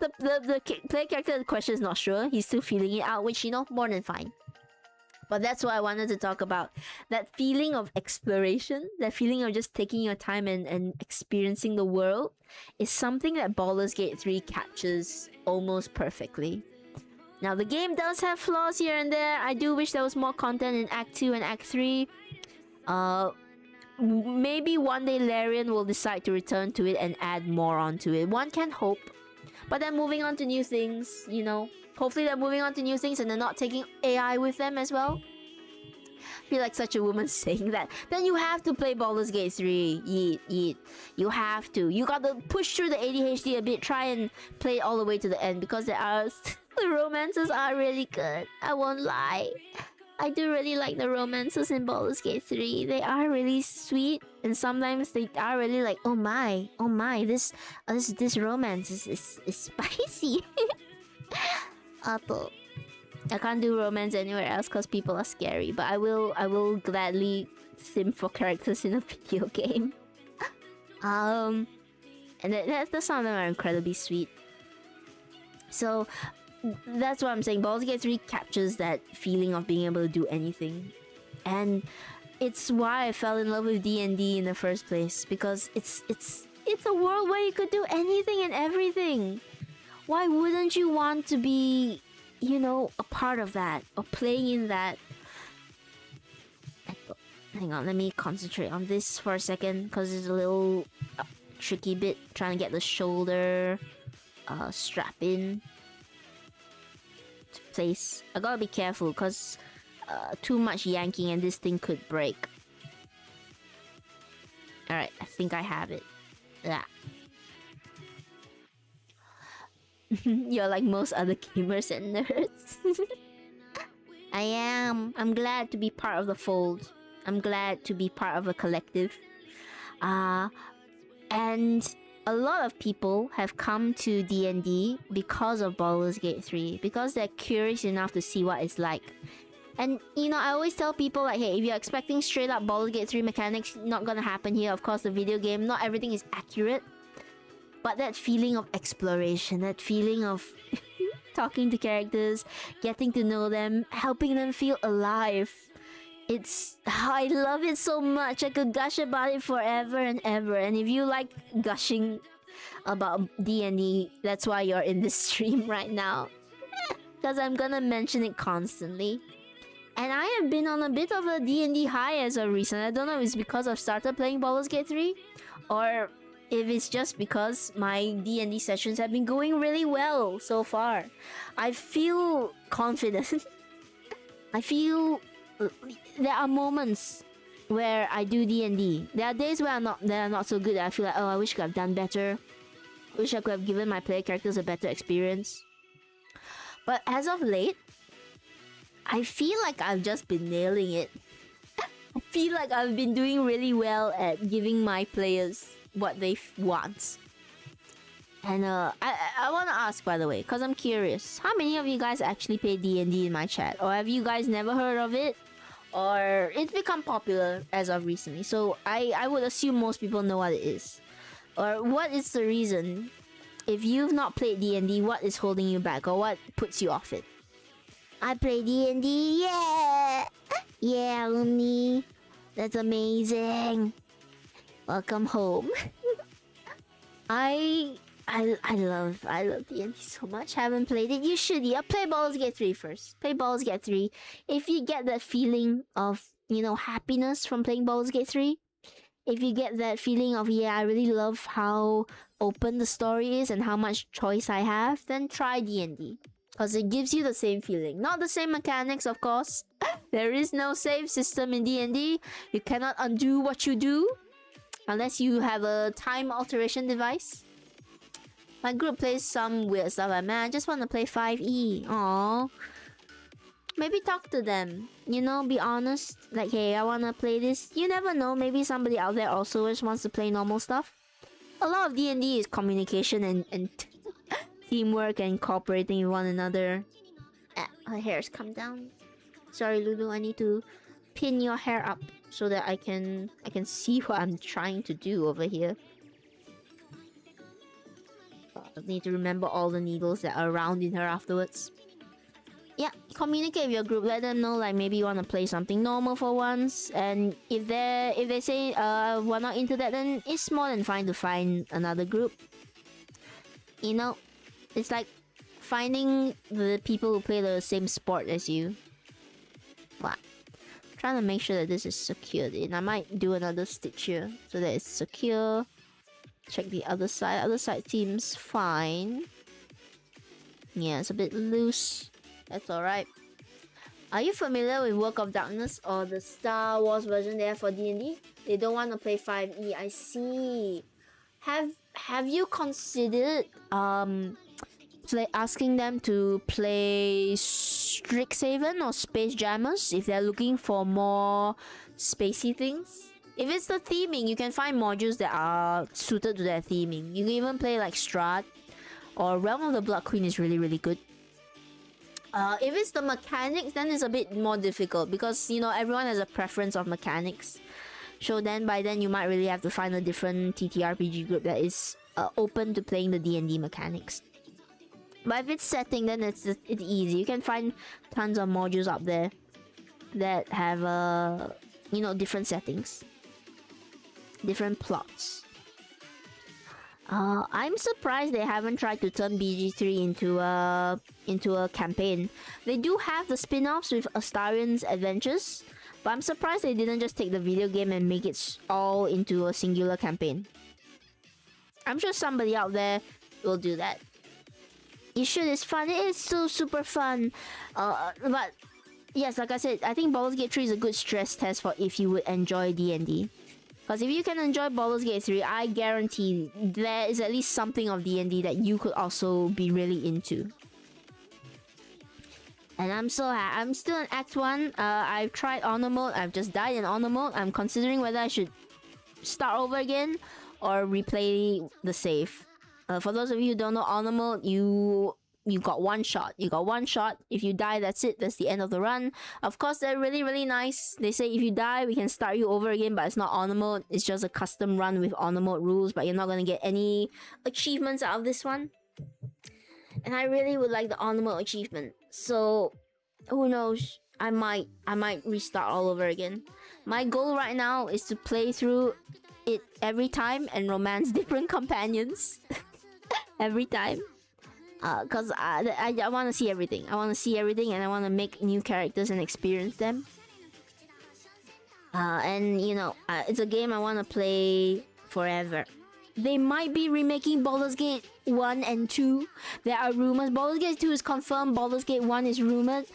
the player character, the question is not sure. He's still feeling it out, which, you know, more than fine. But that's what I wanted to talk about. That feeling of exploration, that feeling of just taking your time and experiencing the world is something that Baldur's Gate 3 captures almost perfectly. Now, the game does have flaws here and there. I do wish there was more content in Act 2 and Act 3. Maybe one day Larian will decide to return to it and add more onto it. One can hope. But they're moving on to new things, you know. Hopefully they're moving on to new things and they're not taking AI with them as well. I feel like such a woman saying that. Then you have to play Baldur's Gate 3. Yeet. You have to. You gotta push through the ADHD a bit. Try and play it all the way to the end because there are... the romances are really good. I won't lie. I do really like the romances in Baldur's Gate 3. They are really sweet, and sometimes they are really like, oh my, this romance is spicy. Apple. I can't do romance anywhere else because people are scary, but I will gladly sim for characters in a video game. And some of them are incredibly sweet. So that's what I'm saying. Baldur's Gate 3 captures that feeling of being able to do anything. And it's why I fell in love with D&D in the first place, because it's a world where you could do anything and everything. Why wouldn't you want to be, you know, a part of that or playing in that? Hang on, let me concentrate on this for a second, because it's a little tricky bit trying to get the shoulder strap in to place. I gotta be careful, because too much yanking and this thing could break. Alright, I think I have it. Yeah. You're like most other gamers and nerds. I am. I'm glad to be part of the fold. I'm glad to be part of a collective. And a lot of people have come to D&D because of Baldur's Gate 3, because they're curious enough to see what it's like. And, you know, I always tell people, like, hey, if you're expecting straight up Baldur's Gate 3 mechanics, not gonna happen here. Of course, the video game, not everything is accurate. But that feeling of exploration, that feeling of talking to characters, getting to know them, helping them feel alive. I love it so much. I could gush about it forever and ever. And if you like gushing about D&D, that's why you're in this stream right now. Because I'm gonna mention it constantly. And I have been on a bit of a D&D high as of recent. I don't know if it's because I've started playing Baldur's Gate 3, or if it's just because my D&D sessions have been going really well so far. I feel confident. I feel there are moments where I do D&D. There are days where that are not so good. I feel like, oh, I wish I could have done better. I wish I could have given my player characters a better experience. But as of late, I feel like I've just been nailing it. I feel like I've been doing really well at giving my players what they want. And I want to ask, by the way, because I'm curious, how many of you guys actually play D&D in my chat? Or have you guys never heard of it? Or it's become popular as of recently? So I would assume most people know what it is. Or what is the reason? If you've not played D&D, what is holding you back? Or what puts you off it? I play D&D, yeah! Yeah, Umi. That's amazing. Welcome home. I love D&D so much. Haven't played it. You should. Yeah, play Baldur's Gate 3 first. Play Baldur's Gate 3. If you get that feeling of, you know, happiness from playing Baldur's Gate 3, if you get that feeling of, yeah, I really love how open the story is and how much choice I have, then try D&D. Because it gives you the same feeling. Not the same mechanics, of course. There is no save system in D&D. You cannot undo what you do unless you have a time alteration device. My group plays some weird stuff like, man, I just want to play 5e. Aww. Maybe talk to them. You know, be honest. Like, hey, I want to play this. You never know. Maybe somebody out there also just wants to play normal stuff. A lot of D&D is communication and teamwork and cooperating with one another. Her hair's come down. Sorry, Lulu. I need to pin your hair up so that I can see what I'm trying to do over here. I need to remember all the needles that are around in her afterwards. Yeah, communicate with your group. Let them know, like, maybe you want to play something normal for once. And if they say we're not into that, then it's more than fine to find another group. You know, it's like finding the people who play the same sport as you. Wow. Trying to make sure that this is secured in. I might do another stitch here so that it's secure. Check the other side. Other side seems fine. Yeah, it's a bit loose. That's alright. Are you familiar with Work of Darkness or the Star Wars version they have for D&D? They don't want to play 5e. I see. Have you considered asking them to play Strixhaven or Space Jammers if they're looking for more spacey things? If it's the theming, you can find modules that are suited to their theming. You can even play like Strahd or Realm of the Blood Queen is really, really good. If it's the mechanics, then it's a bit more difficult because, you know, everyone has a preference of mechanics. So then by then you might really have to find a different TTRPG group that is open to playing the D&D mechanics. But if it's setting, then it's easy. You can find tons of modules up there that have you know, different settings, different plots. I'm surprised they haven't tried to turn BG3 into a campaign. They do have the spin-offs with Astarion's Adventures, but I'm surprised they didn't just take the video game and make it all into a singular campaign. I'm sure somebody out there will do that. You should. It's fun. It is so super fun. But yes, like I said, I think Baldur's Gate 3 is a good stress test for if you would enjoy D&D. Because if you can enjoy Baldur's Gate 3, I guarantee there is at least something of D&D that you could also be really into. And I'm still in Act 1. I've tried Honor Mode. I've just died in Honor Mode. I'm considering whether I should start over again or replay the save. For those of you who don't know Honor Mode, you got one shot. You got one shot. If you die, that's it. That's the end of the run. Of course, they're really, really nice. They say if you die, we can start you over again, but it's not Honor Mode. It's just a custom run with Honor Mode rules, but you're not going to get any achievements out of this one. And I really would like the Honor Mode achievement. So, who knows? I might restart all over again. My goal right now is to play through it every time and romance different companions. Every time. Because I want to see everything. I want to see everything and I want to make new characters and experience them. And, you know, it's a game I want to play forever. They might be remaking Baldur's Gate 1 and 2. There are rumors. Baldur's Gate 2 is confirmed. Baldur's Gate 1 is rumored.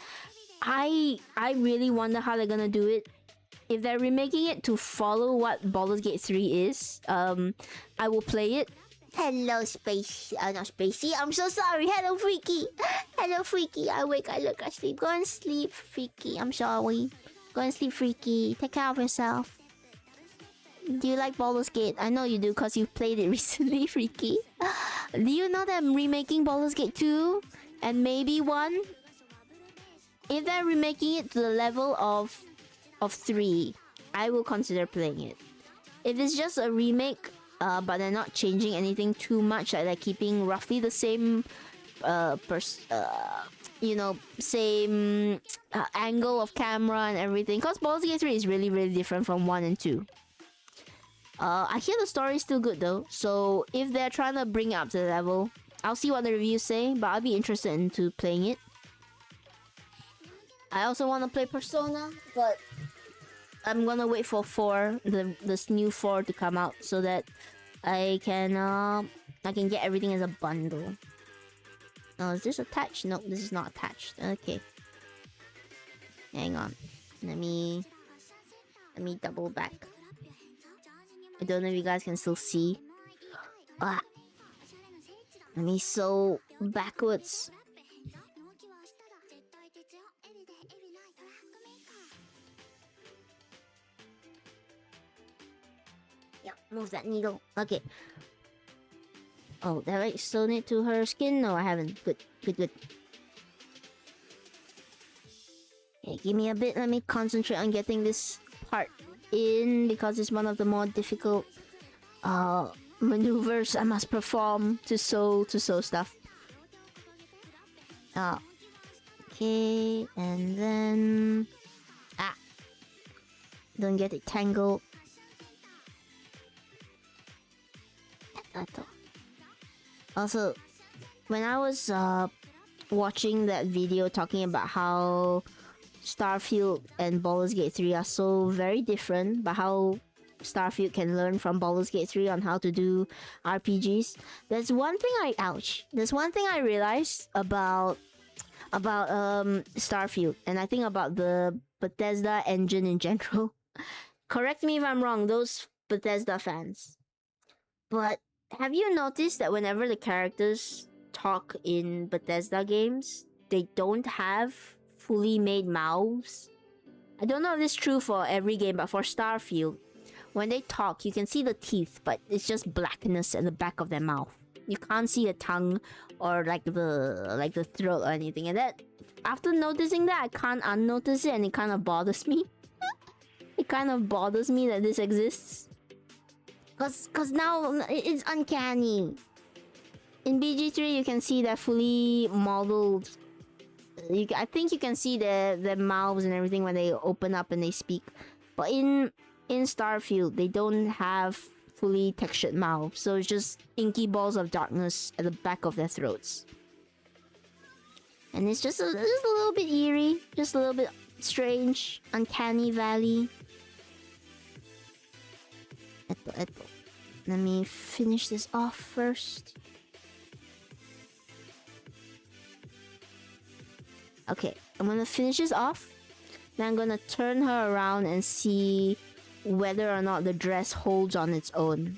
I really wonder how they're gonna do it. If they're remaking it to follow what Baldur's Gate 3 is, I will play it. Hello, Space. Not Spacey. I'm so sorry. Hello, Freaky. Hello, Freaky. I wake, I look, I sleep. Go and sleep, Freaky. I'm sorry. Go and sleep, Freaky. Take care of yourself. Do you like Baldur's Gate? I know you do because you've played it recently, Freaky. Do you know that I'm remaking Baldur's Gate 2? And maybe 1? If they're remaking it to the level of 3, I will consider playing it. If it's just a remake, but they're not changing anything too much, like they're keeping roughly the same you know, same angle of camera and everything, because Baldur's Gate 3 is really, really different from 1 and 2. I hear the story is still good though, so if they're trying to bring it up to the level, I'll see what the reviews say, but I'll be interested into playing it. I also want to play Persona, but I'm gonna wait for 4, this new 4 to come out, so that I can get everything as a bundle. Oh, is this attached? No, this is not attached. Okay. Hang on. Let me double back. I don't know if you guys can still see. Let me sew backwards. Yeah, move that needle. Okay. Oh, did I sew it to her skin? No, I haven't. Good, good, good. Okay, give me a bit. Let me concentrate on getting this part in, because it's one of the more difficult maneuvers I must perform to sew stuff. Okay, and then don't get it tangled. Also, when I was watching that video talking about how Starfield and Baldur's Gate 3 are so very different, but how Starfield can learn from Baldur's Gate 3 on how to do RPGs. There's one thing I realized about Starfield, and I think about the Bethesda engine in general. Correct me if I'm wrong, those Bethesda fans. But have you noticed that whenever the characters talk in Bethesda games, they don't have fully made mouths? I don't know if it's true for every game, but for Starfield, when they talk, you can see the teeth, but it's just blackness at the back of their mouth. You can't see a tongue or like the throat or anything. And that, after noticing that, I can't unnotice it, and it kind of bothers me. It kind of bothers me that this exists. Cause now it's uncanny. In BG3, you can see they're fully modeled. I think you can see their mouths and everything when they open up and they speak. But in Starfield, they don't have fully textured mouths, so it's just inky balls of darkness at the back of their throats. And it's just a little bit eerie, just a little bit strange, uncanny valley. Eto. Let me finish this off first. Okay, I'm gonna finish this off. Then I'm gonna turn her around and see whether or not the dress holds on its own.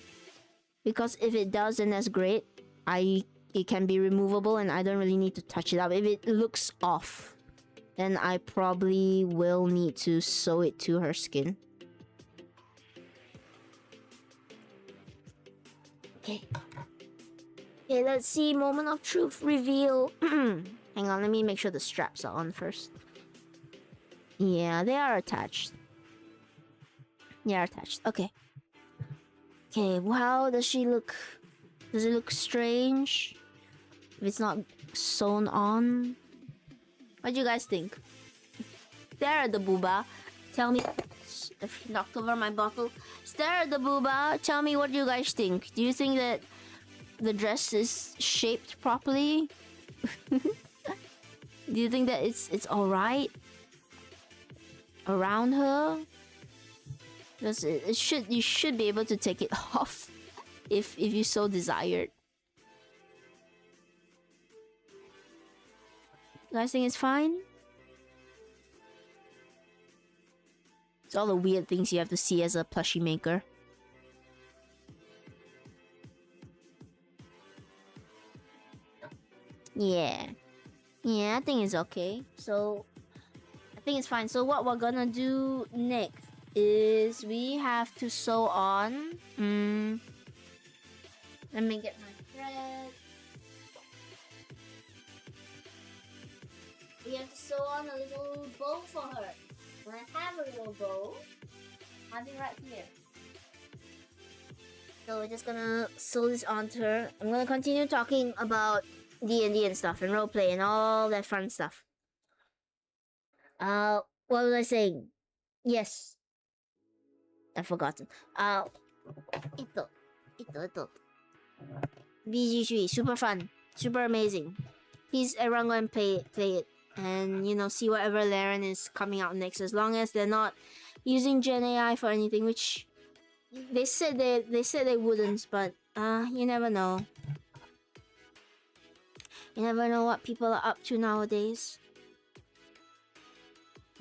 Because if it does, then that's great. It can be removable and I don't really need to touch it up. If it looks off, then I probably will need to sew it to her skin. Okay. Okay, let's see. Moment of truth reveal. Hang on, let me make sure the straps are on first. Yeah, they are attached. They are attached. Okay. Okay, how does she look? Does it look strange? If it's not sewn on? What do you guys think? Stare at the booba. Tell me... If he knocked over my bottle. Stare at the booba. Tell me what you guys think. Do you think that the dress is shaped properly? Do you think that it's alright around her? Because you should be able to take it off if you so desired. You guys think it's fine? It's all the weird things you have to see as a plushie maker. Yeah. Yeah, I think it's okay. So, I think it's fine. So what we're gonna do next is we have to sew on... Let me get my thread. We have to sew on a little bow for her. And I have a little bow. I have it right here. So we're just gonna sew this onto her. I'm gonna continue talking about D&D and stuff and roleplay and all that fun stuff. What was I saying? Yes. I've forgotten. Ito. BG3, super fun. Super amazing. Please everyone go and play it. And, you know, see whatever Laren is coming out next. As long as they're not using Gen AI for anything, which they said they wouldn't, but you never know. You never know what people are up to nowadays.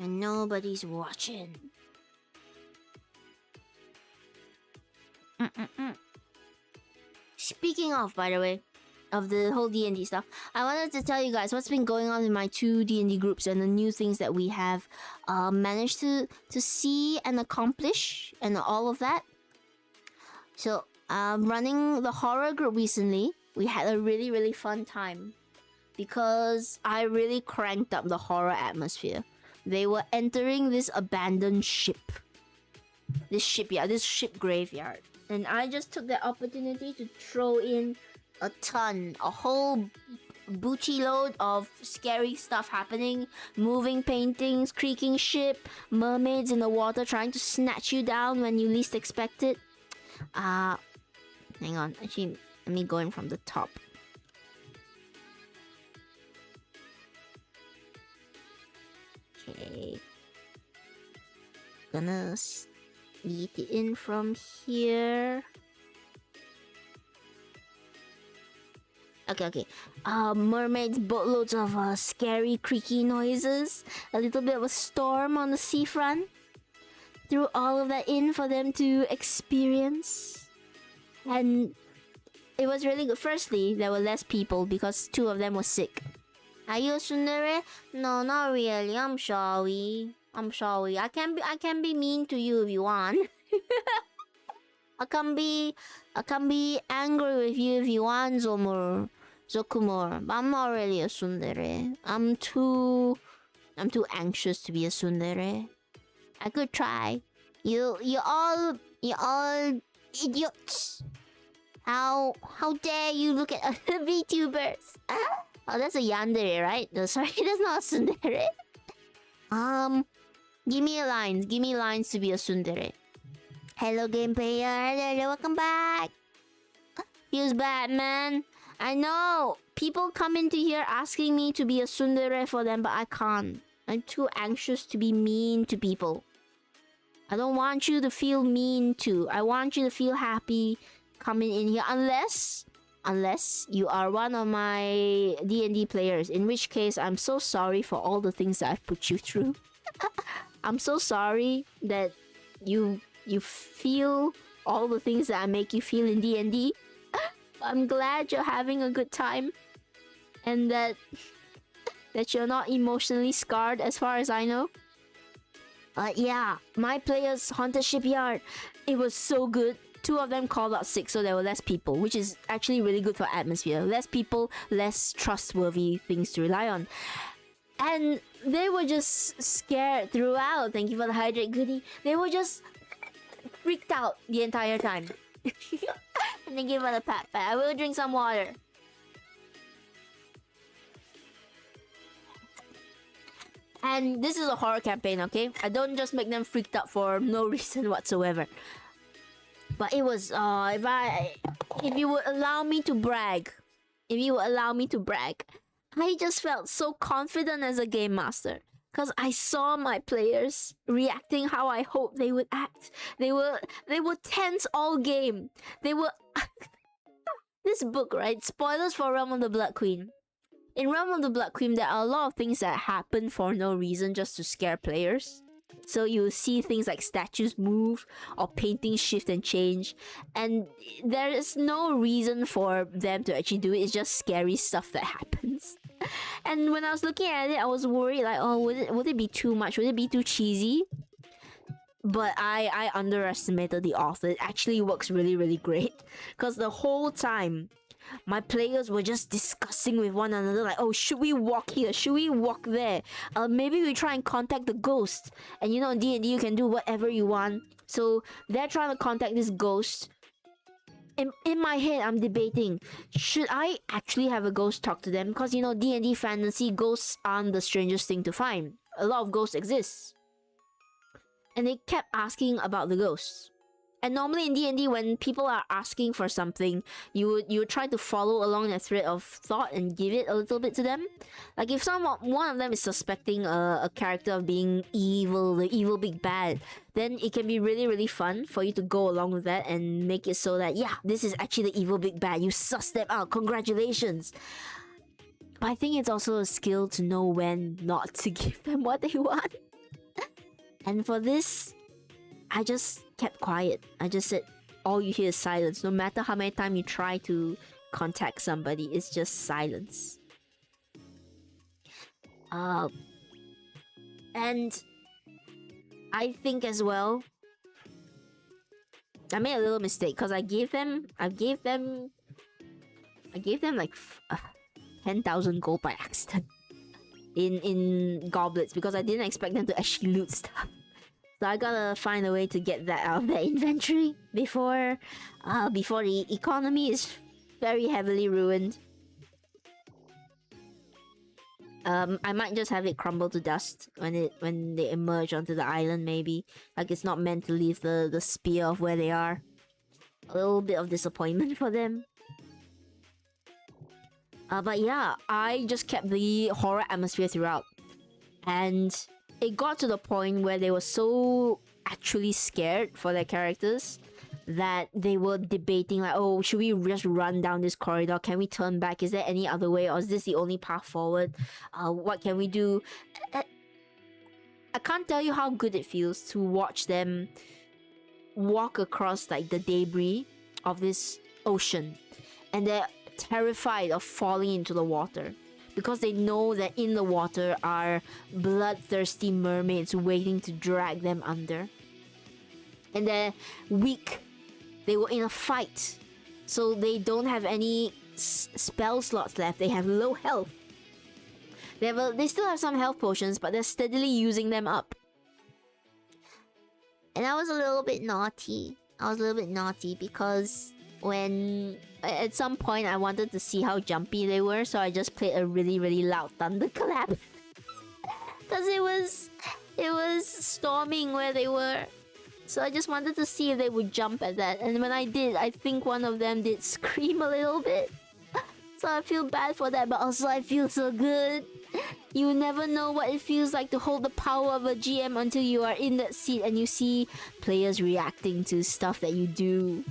And nobody's watching. Speaking of, by the way, of the whole D&D stuff, I wanted to tell you guys what's been going on in my 2 D&D groups and the new things that we have managed to see and accomplish and all of that. So, running the horror group recently, we had a really, really fun time because I really cranked up the horror atmosphere. They were entering this abandoned ship. This ship graveyard. And I just took that opportunity to throw in a whole booty load of scary stuff happening. Moving paintings, creaking ship, mermaids in the water trying to snatch you down when you least expect it. Hang on, actually, let me go in from the top. Okay. Gonna sneak it in from here. Okay. Mermaids, boatloads of scary, creaky noises. A little bit of a storm on the seafront. Threw all of that in for them to experience. And it was really good. Firstly, there were less people because 2 of them were sick. Are you a tsundere? No, not really. I'm sorry. I can be mean to you if you want. I can be angry with you if you want, Zokumor. But I'm not really a tsundere. I'm too anxious to be a tsundere. I could try. You all idiots. How dare you look at other VTubers? Oh, that's a yandere, right? No, sorry, that's not a tsundere. Give me lines. Give me lines to be a tsundere. Hello, game player. Hello, welcome back. Feels bad, man. I know. People come into here asking me to be a tsundere for them, but I can't. I'm too anxious to be mean to people. I don't want you to feel mean too. I want you to feel happy coming in here. Unless you are one of my D&D players. In which case, I'm so sorry for all the things that I've put you through. I'm so sorry that you feel all the things that I make you feel in D&D. I'm glad you're having a good time. And that you're not emotionally scarred as far as I know. Yeah, my players Haunted Shipyard. It was so good. 2 of them called out sick, so there were less people, which is actually really good for atmosphere. Less people, less trustworthy things to rely on. And they were just scared throughout. Thank you for the hydrate goodie. They were just freaked out the entire time. And then give her a pat. I will drink some water. And this is a horror campaign, okay? I don't just make them freaked out for no reason whatsoever. But it was, if you would allow me to brag, I just felt so confident as a game master. Because I saw my players reacting how I hoped they would act. They were tense all game. They were... This book, right? Spoilers for Realm of the Blood Queen. In Realm of the Blood Queen, there are a lot of things that happen for no reason just to scare players. So you see things like statues move or paintings shift and change, and there is no reason for them to actually do it. It's just scary stuff that happens. And when I was looking at it, I was worried like, oh, would it be too much? Would it be too cheesy? But I underestimated the author. It actually works really, really great. Because the whole time, my players were just discussing with one another like, oh, should we walk here? Should we walk there? Maybe we try and contact the ghost. And you know, in D&D you can do whatever you want. So they're trying to contact this ghost. In my head, I'm debating, should I actually have a ghost talk to them? Because, you know, D&D fantasy, ghosts aren't the strangest thing to find. A lot of ghosts exist. And they kept asking about the ghosts. And normally in D&D, when people are asking for something, you would try to follow along that thread of thought and give it a little bit to them. Like if one of them is suspecting a character of being evil, the evil big bad, then it can be really, really fun for you to go along with that and make it so that, yeah, this is actually the evil big bad. You suss them out. Congratulations. But I think it's also a skill to know when not to give them what they want. And for this, I just kept quiet. I just said, all you hear is silence. No matter how many times you try to contact somebody, it's just silence. And I think as well, I made a little mistake because I gave them like 10,000 gold by accident in goblets because I didn't expect them to actually loot stuff. So I gotta find a way to get that out of their inventory before the economy is very heavily ruined. I might just have it crumble to dust when they emerge onto the island, maybe. Like it's not meant to leave the spear of where they are. A little bit of disappointment for them. But yeah, I just kept the horror atmosphere throughout. And it got to the point where they were so actually scared for their characters that they were debating like, oh, should we just run down this corridor? Can we turn back? Is there any other way? Or is this the only path forward? What can we do? I can't tell you how good it feels to watch them walk across like the debris of this ocean. And they're terrified of falling into the water. Because they know that in the water are bloodthirsty mermaids waiting to drag them under. And they're weak. They were in a fight. So they don't have any spell slots left. They have low health. They still have some health potions, but they're steadily using them up. And I was a little bit naughty. Because when at some point I wanted to see how jumpy they were, so I just played a really, really loud thunderclap. Because It was storming where they were. So I just wanted to see if they would jump at that. And when I did, I think one of them did scream a little bit. So I feel bad for that, but also I feel so good. You never know what it feels like to hold the power of a GM until you are in that seat and you see players reacting to stuff that you do.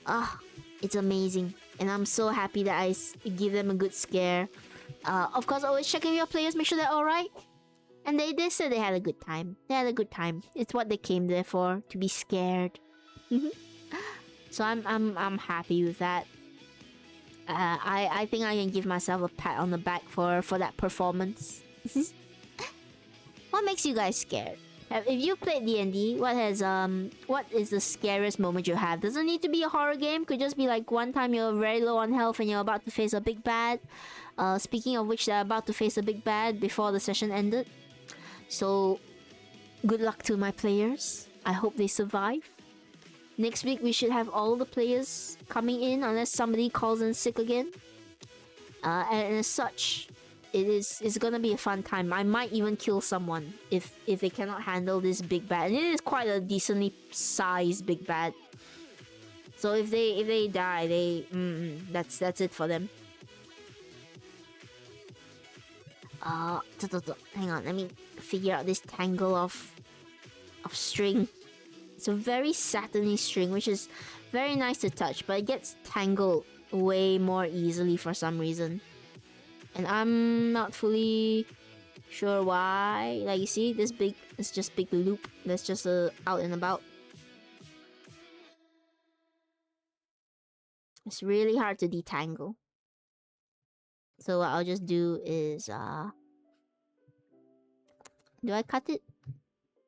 Ah, it's amazing. And I'm so happy that I give them a good scare. Of course, always checking your players, make sure they're alright. And they said they had a good time. They had a good time. It's what they came there for, to be scared. So I'm happy with that. I think I can give myself a pat on the back for that performance. What makes you guys scared? If you played D&D, what is the scariest moment you have? Doesn't need to be a horror game. Could just be like one time you're very low on health and you're about to face a big bad. Speaking of which, they're about to face a big bad before the session ended. So, good luck to my players. I hope they survive. Next week, we should have all the players coming in unless somebody calls in sick again. And as such, it's gonna be a fun time. I might even kill someone if they cannot handle this big bad. And it is quite a decently sized big bad. So if they die, that's it for them. Hang on, let me figure out this tangle of string. It's a very satiny string, which is very nice to touch, but it gets tangled way more easily for some reason. And I'm not fully sure why. Like, you see, this big, it's just big loop that's just out and about. It's really hard to detangle. So what I'll just do is, do I cut it?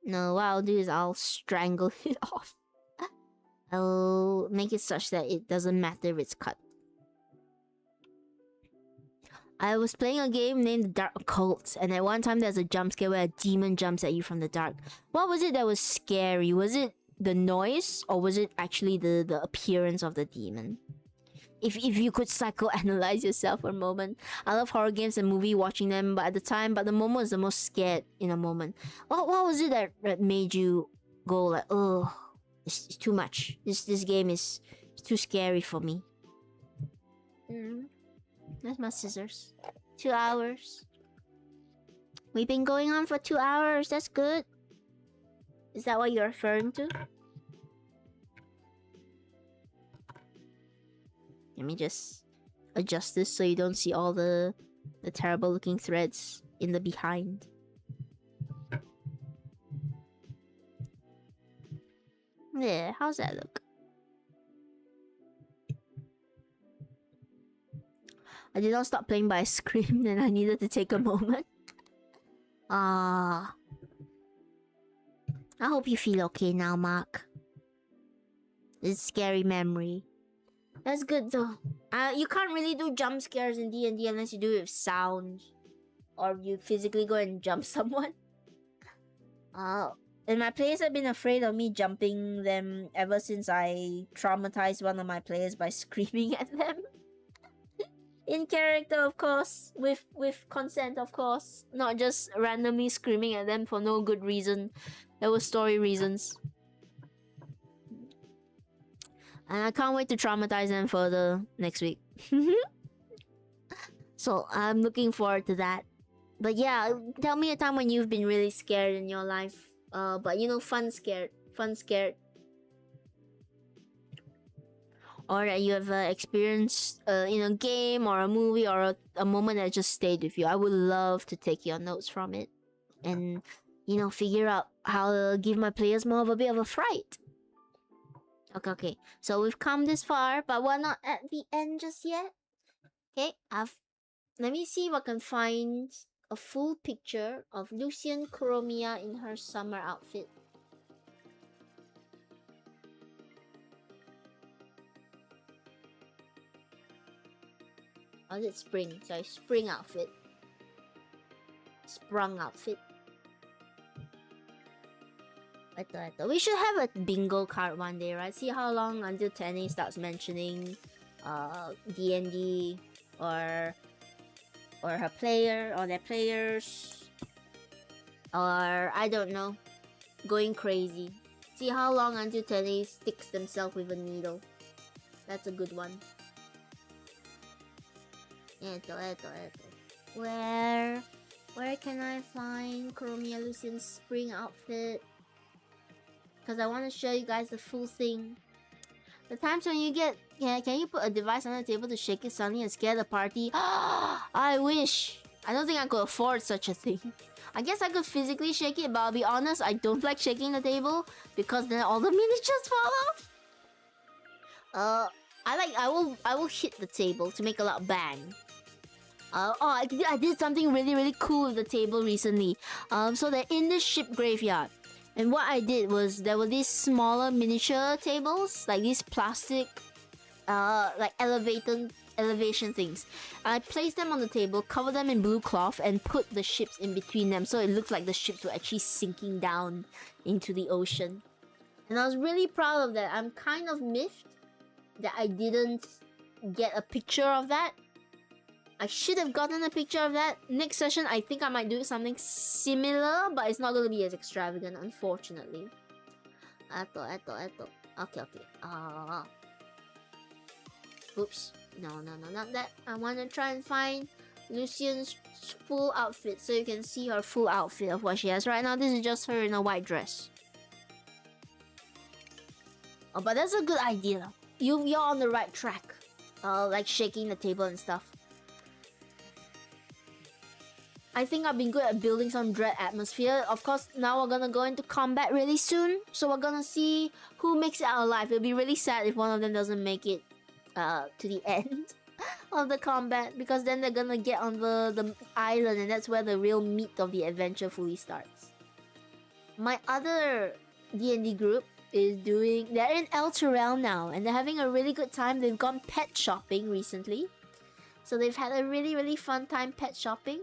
No, what I'll do is I'll strangle it off. I'll make it such that it doesn't matter if it's cut. I was playing a game named The Dark Occult, and at one time there's a jump scare where a demon jumps at you from the dark. What was it that was scary? Was it the noise, or was it actually the appearance of the demon? If you could psychoanalyze yourself for a moment. I love horror games and movie watching them, but the moment was the most scared in a moment. What was it that made you go like, oh, it's too much. This game is too scary for me. That's my scissors. 2 hours. We've been going on for 2 hours. That's good. Is that what you're referring to? Let me just adjust this so you don't see all the terrible looking threads in the behind. Yeah, how's that look? I did not stop playing, but I screamed and I needed to take a moment. I hope you feel okay now, Mark. It's a scary memory. That's good though. You can't really do jump scares in D&D unless you do it with sound, or you physically go and jump someone. And my players have been afraid of me jumping them ever since I traumatized one of my players by screaming at them. In character, of course, with consent, of course, not just randomly screaming at them for no good reason. There were story reasons. And I can't wait to traumatize them further next week. So I'm looking forward to that. But yeah, tell me a time when you've been really scared in your life. But you know, fun scared. Or that you have experienced in a game or a movie or a moment that just stayed with you. I would love to take your notes from it. And, you know, figure out how to give my players more of a bit of a fright. Okay. So we've come this far, but we're not at the end just yet. Okay, let me see if I can find a full picture of Lucien Kuromiya in her summer outfit. Or is it spring? Sorry, spring outfit. Sprung outfit. We should have a bingo card one day, right? See how long until Tenny starts mentioning D&D or her player or their players. Or, I don't know, going crazy. See how long until Teddy sticks themselves with a needle. That's a good one. Eto. Where can I find KuromiyaLucien's spring outfit? Because I want to show you guys the full thing. The times when you get... Can you put a device on the table to shake it suddenly and scare the party? I wish! I don't think I could afford such a thing. I guess I could physically shake it, but I'll be honest, I don't like shaking the table because then all the miniatures fall off. I will hit the table to make a loud bang. I did something really cool with the table recently. So they're in the ship graveyard. And what I did was there were these smaller miniature tables, like these plastic, like elevation things. I placed them on the table, covered them in blue cloth, and put the ships in between them, so it looked like the ships were actually sinking down into the ocean. And I was really proud of that. I'm kind of miffed that I didn't get a picture of that. I should have gotten a picture of that. Next session, I think I might do something similar, but it's not going to be as extravagant, unfortunately. Okay. Oops. No, not that. I want to try and find Lucien's full outfit, so you can see her full outfit of what she has right now. This is just her in a white dress. Oh, but that's a good idea. You're on the right track. Like shaking the table and stuff. I think I've been good at building some dread atmosphere. Of course, now we're gonna go into combat really soon. So we're gonna see who makes it out alive. It'll be really sad if one of them doesn't make it to the end of the combat. Because then they're gonna get on the island, and that's where the real meat of the adventure fully starts. My other D&D group is they're in El Terrell now. And they're having a really good time. They've gone pet shopping recently. So they've had a really fun time pet shopping.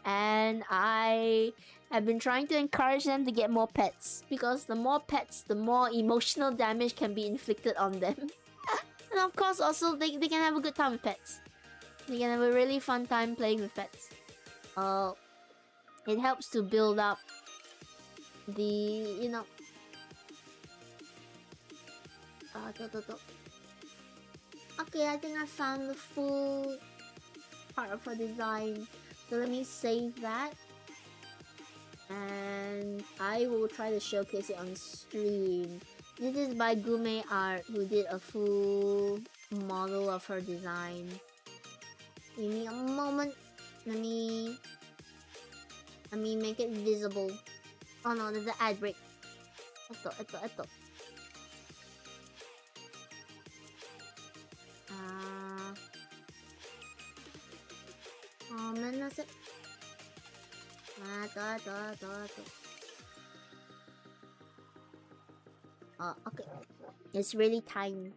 And I have been trying to encourage them to get more pets. Because the more pets, the more emotional damage can be inflicted on them. And of course, also, they can have a good time with pets. They can have a really fun time playing with pets. It helps to build up the, you know... Okay, I think I found the full part of her design. So let me save that. And I will try to showcase it on stream. This is by Gume Art, who did a full model of her design. Give me a moment. Let me make it visible. Oh no, there's an ad break. Eto. Okay. It's really tiny.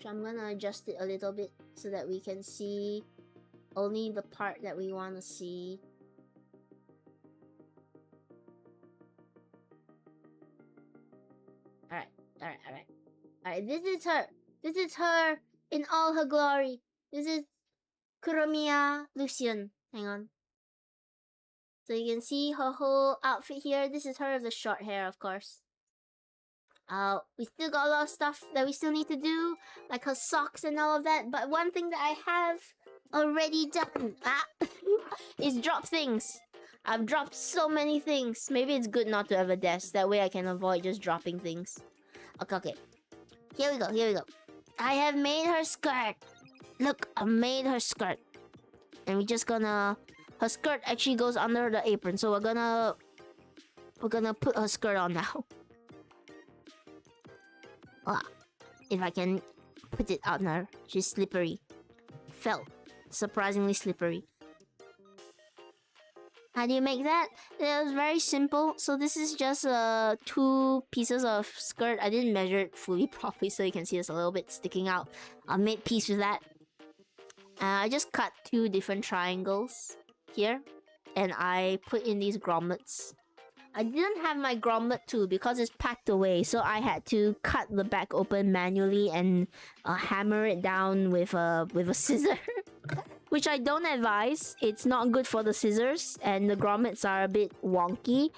So I'm gonna adjust it a little bit so that we can see only the part that we want to see. Alright, this is her. This is her in all her glory. This is KuromiyaLucien. Hang on. So you can see her whole outfit here. This is her with the short hair, of course. We still got a lot of stuff that we still need to do, like her socks and all of that. But one thing that I have already done is drop things. I've dropped so many things. Maybe it's good not to have a desk. That way I can avoid just dropping things. Okay. Here we go. I have made her skirt. Look, I made her skirt. And we're just gonna... Her skirt actually goes under the apron. So we're gonna put her skirt on now. If I can put it on her. She's slippery. Felt surprisingly slippery. How do you make that? It was very simple. So this is just 2 pieces of skirt. I didn't measure it fully properly, so you can see it's a little bit sticking out. I made peace with that. I just cut 2 different triangles here, and I put in these grommets. I didn't have my grommet tool because it's packed away, so I had to cut the back open manually and hammer it down with a scissor. which I don't advise. It's not good for the scissors, and the grommets are a bit wonky,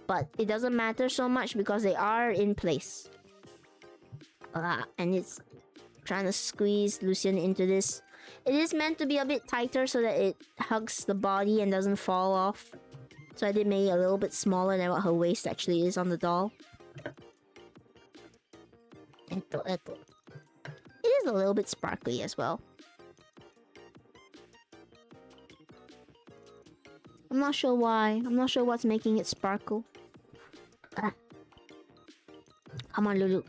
but it doesn't matter so much because they are in place. And it's trying to squeeze Lucien into this. It is meant to be a bit tighter so that it hugs the body and doesn't fall off. So I did make it a little bit smaller than what her waist actually is on the doll. It is a little bit sparkly as well. I'm not sure why. I'm not sure what's making it sparkle. Come on, Lulu.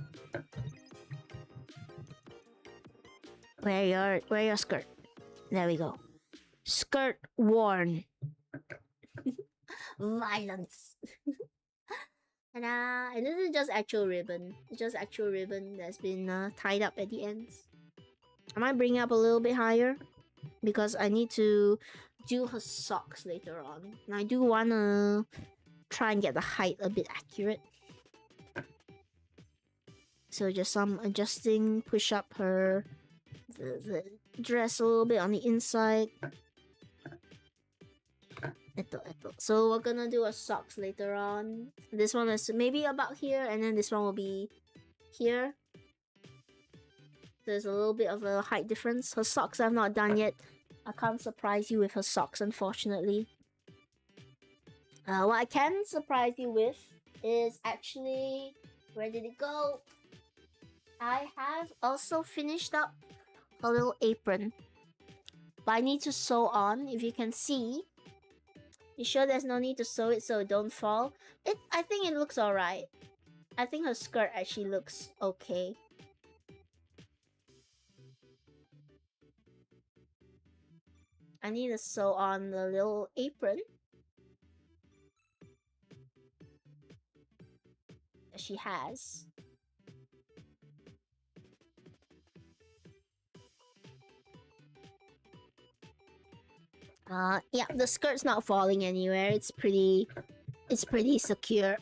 Wear your skirt. There we go. Skirt worn. Violence. And this is just actual ribbon. It's just actual ribbon that's been tied up at the ends. I might bring it up a little bit higher because I need to do her socks later on. And I do want to try and get the height a bit accurate. So just some adjusting, push up the dress a little bit on the inside. So we're gonna do her socks later on. This one is maybe about here, and then this one will be here. There's a little bit of a height difference. Her socks I've not done yet. I can't surprise you with her socks, unfortunately. What I can surprise you with is actually... Where did it go? I have also finished up a little apron. But I need to sew on, if you can see. You sure there's no need to sew it so it don't fall? I think it looks alright. I think her skirt actually looks okay. I need to sew on the little apron that she has. Yeah, the skirt's not falling anywhere. It's pretty secure.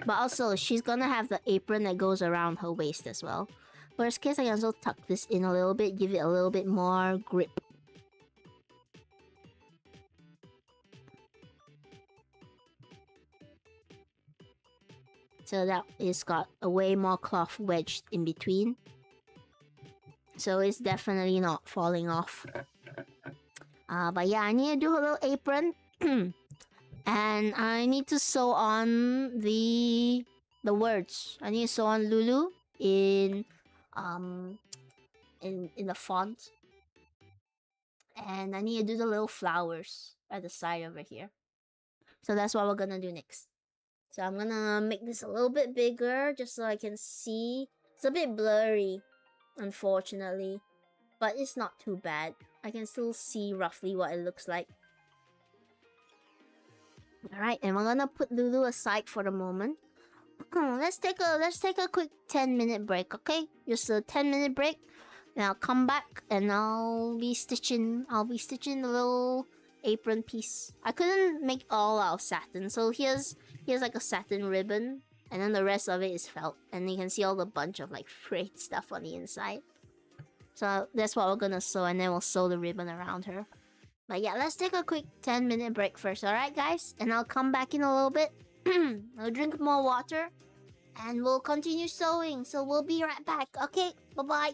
But also, she's gonna have the apron that goes around her waist as well. Worst case, I can also tuck this in a little bit, give it a little bit more grip. So that it's got a way more cloth wedged in between. So it's definitely not falling off. But yeah, I need to do a little apron. And I need to sew on the words. I need to sew on Lulu in the font. And I need to do the little flowers at the side over here. So that's what we're gonna do next. So I'm gonna make this a little bit bigger just so I can see. It's a bit blurry, unfortunately. But it's not too bad. I can still see roughly what it looks like. Alright, and we're gonna put Lulu aside for the moment. Let's take a quick 10-minute break, okay? Just a 10-minute break. And I'll come back and I'll be stitching the little apron piece. I couldn't make all out of satin, so here's like a satin ribbon, and then the rest of it is felt. And you can see all the bunch of like frayed stuff on the inside. So that's what we're gonna sew, and then we'll sew the ribbon around her. But yeah, let's take a quick 10-minute break first, alright guys? And I'll come back in a little bit. I'll drink more water, and we'll continue sewing. So we'll be right back, okay? Bye-bye.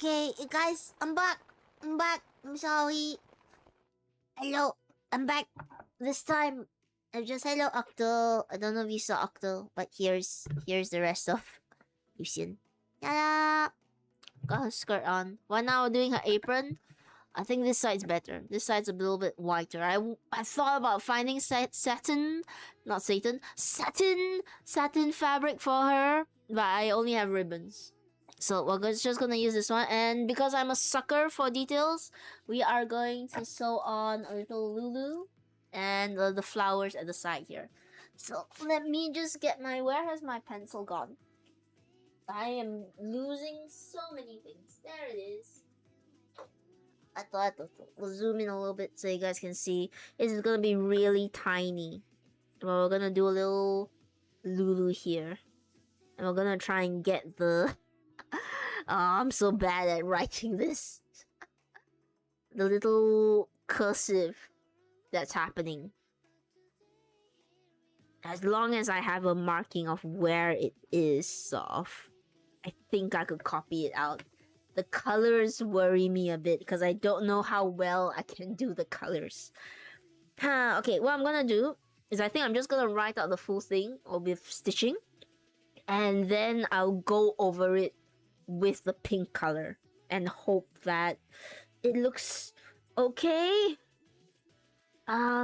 Okay, guys, I'm back. I'm sorry. Hello, I'm back. This time, I'm just hello Octo. I don't know if you saw Octo, but here's the rest of Lucien. Tada! Got her skirt on. While now doing her apron. I think this side's better. This side's a little bit whiter. I thought about finding satin fabric for her, but I only have ribbons. So we're just gonna use this one, and because I'm a sucker for details, we are going to sew on a little Lulu and the flowers at the side here. So let me just get where has my pencil gone? I am losing so many things. There it is. I thought we'll zoom in a little bit so you guys can see. This is gonna be really tiny. Well, we're gonna do a little Lulu here. And we're gonna try and get the... oh, I'm so bad at writing this. The little cursive that's happening. As long as I have a marking of where it is, sort of, I think I could copy it out. The colors worry me a bit because I don't know how well I can do the colors. Okay, what I'm gonna do is I think I'm just gonna write out the full thing with stitching, and then I'll go over it with the pink color and hope that it looks okay.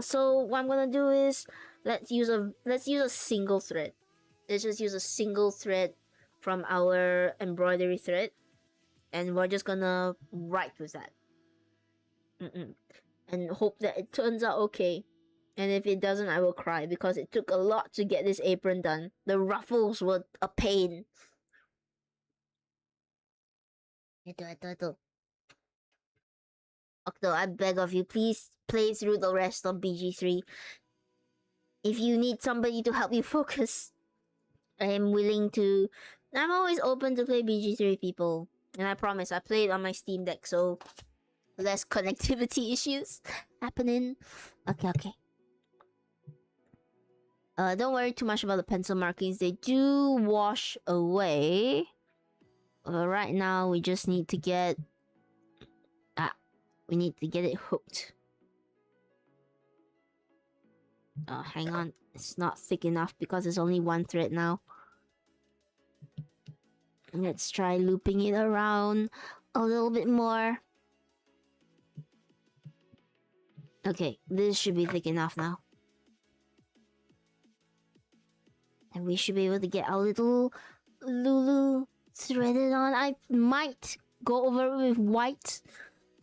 So what I'm gonna do is let's use a single thread. Let's just use a single thread from our embroidery thread. And we're just gonna write with that. And hope that it turns out okay. And if it doesn't, I will cry because it took a lot to get this apron done. The ruffles were a pain. Octo, I beg of you, please play through the rest of BG3. If you need somebody to help you focus, I am willing to... I'm always open to play BG3, people. And I promise, I play it on my Steam Deck, so less connectivity issues happening. Okay. Don't worry too much about the pencil markings. They do wash away. Right now, we just need to get... we need to get it hooked. Oh, hang on. It's not thick enough because it's only one thread now. Let's try looping it around a little bit more. Okay, this should be thick enough now. And we should be able to get our little Lulu threaded on. I might go over it with white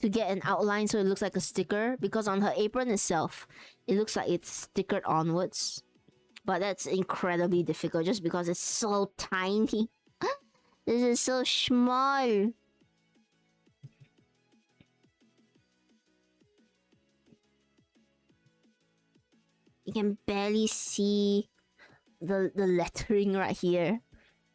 to get an outline so it looks like a sticker, because on her apron itself, it looks like it's stickered onwards. But that's incredibly difficult just because it's so tiny. This is so small. You can barely see the lettering right here.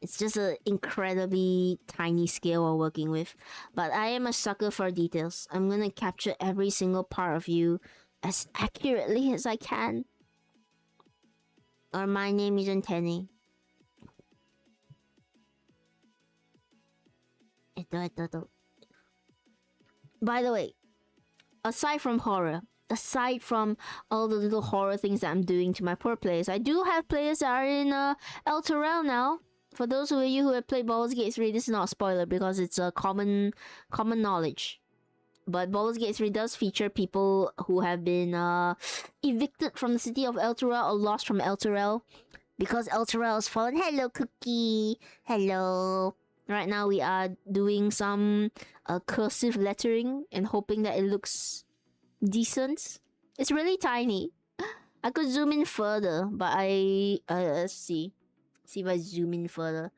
It's just an incredibly tiny scale we're working with. But I am a sucker for details. I'm gonna capture every single part of you as accurately as I can. Or my name isn't Tenny. By the way, aside from horror, aside from all the little horror things that I'm doing to my poor players, I do have players that are in El Terrell now. For those of you who have played Baldur's Gate 3, this is not a spoiler because it's a common knowledge. But Baldur's Gate 3 does feature people who have been evicted from the city of El Terrell or lost from El Terrell because El Terrell has fallen. Hello, Cookie. Hello. Right now we are doing some cursive lettering and hoping that it looks decent. It's really tiny. I could zoom in further, but let's see. See if I zoom in further.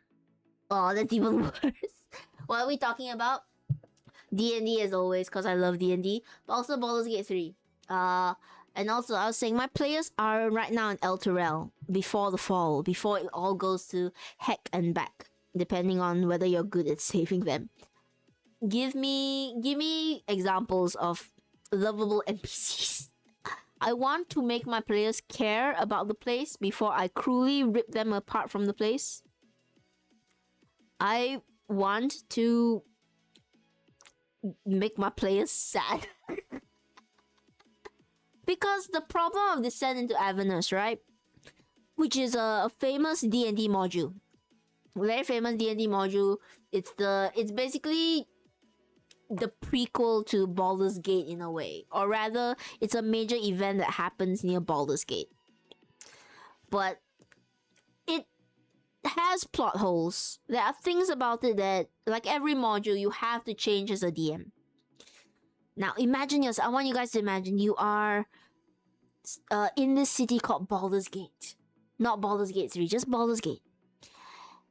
Oh, that's even worse. What are we talking about? D&D as always, because I love D&D. But also Baldur's Gate 3. And also I was saying my players are right now in El Terrell before the fall, before it all goes to heck and back. Depending on whether you're good at saving them. Give me examples of lovable NPCs. I want to make my players care about the place before I cruelly rip them apart from the place. I want to make my players sad. Because the problem of Descent into Avernus, right? Which is a famous D&D module. Very famous D&D module. It's basically the prequel to Baldur's Gate in a way. Or rather, it's a major event that happens near Baldur's Gate. But it has plot holes. There are things about it that, like every module, you have to change as a DM. Now, imagine yourself. I want you guys to imagine you are in this city called Baldur's Gate. Not Baldur's Gate 3, just Baldur's Gate.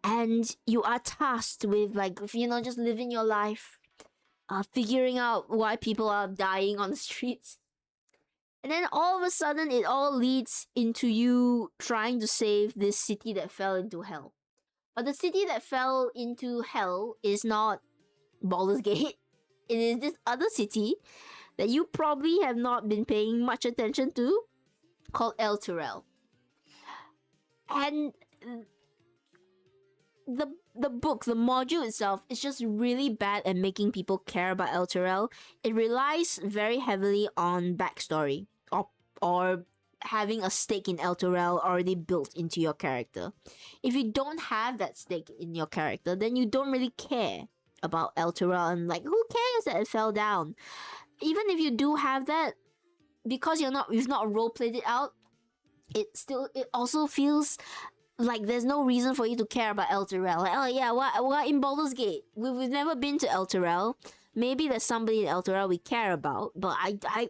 And you are tasked with, like, you know, just living your life. Figuring out why people are dying on the streets. And then all of a sudden, it all leads into you trying to save this city that fell into hell. But the city that fell into hell is not Baldur's Gate. It is this other city that you probably have not been paying much attention to, called Elturel. And the book, the module itself, is just really bad at making people care about Elturel. It relies very heavily on backstory or having a stake in Elturel already built into your character. If you don't have that stake in your character, then you don't really care about Elturel, and like, who cares that it fell down? Even if you do have that, because you've not roleplayed it out, it also feels like there's no reason for you to care about Elturel. Like, oh yeah, we're in Baldur's Gate. We've never been to Elturel. Maybe there's somebody in Elturel we care about, but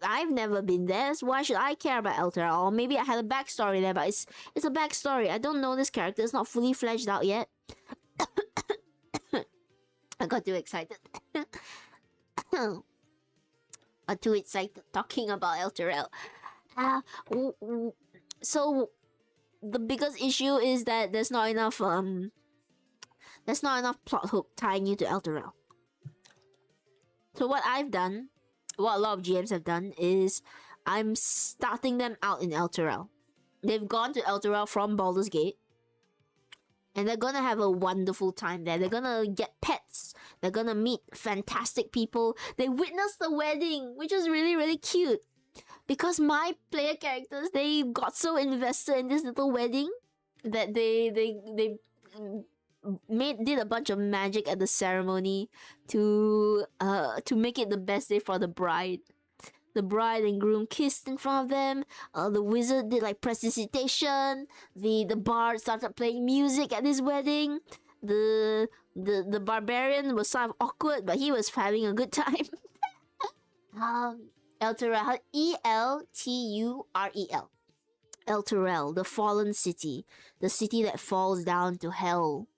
I've never been there, so why should I care about Elturel? Or maybe I had a backstory there, but it's a backstory. I don't know this character. It's not fully fledged out yet. I got too excited. Got too excited talking about Elturel. So the biggest issue is that there's not enough plot hook tying you to Elturel. So what I've done, what a lot of GMs have done, is I'm starting them out in Elturel. They've gone to Elturel from Baldur's Gate, and they're gonna have a wonderful time there. They're gonna get pets. They're gonna meet fantastic people. They witness the wedding, which is really, really cute. Because my player characters, they got so invested in this little wedding that they did a bunch of magic at the ceremony to make it the best day for the bride. The bride and groom kissed in front of them. The wizard did like prestidigitation. The bard started playing music at this wedding. The barbarian was sort of awkward, but he was having a good time. Elturel, Elturel. Elturel, the fallen city, the city that falls down to hell.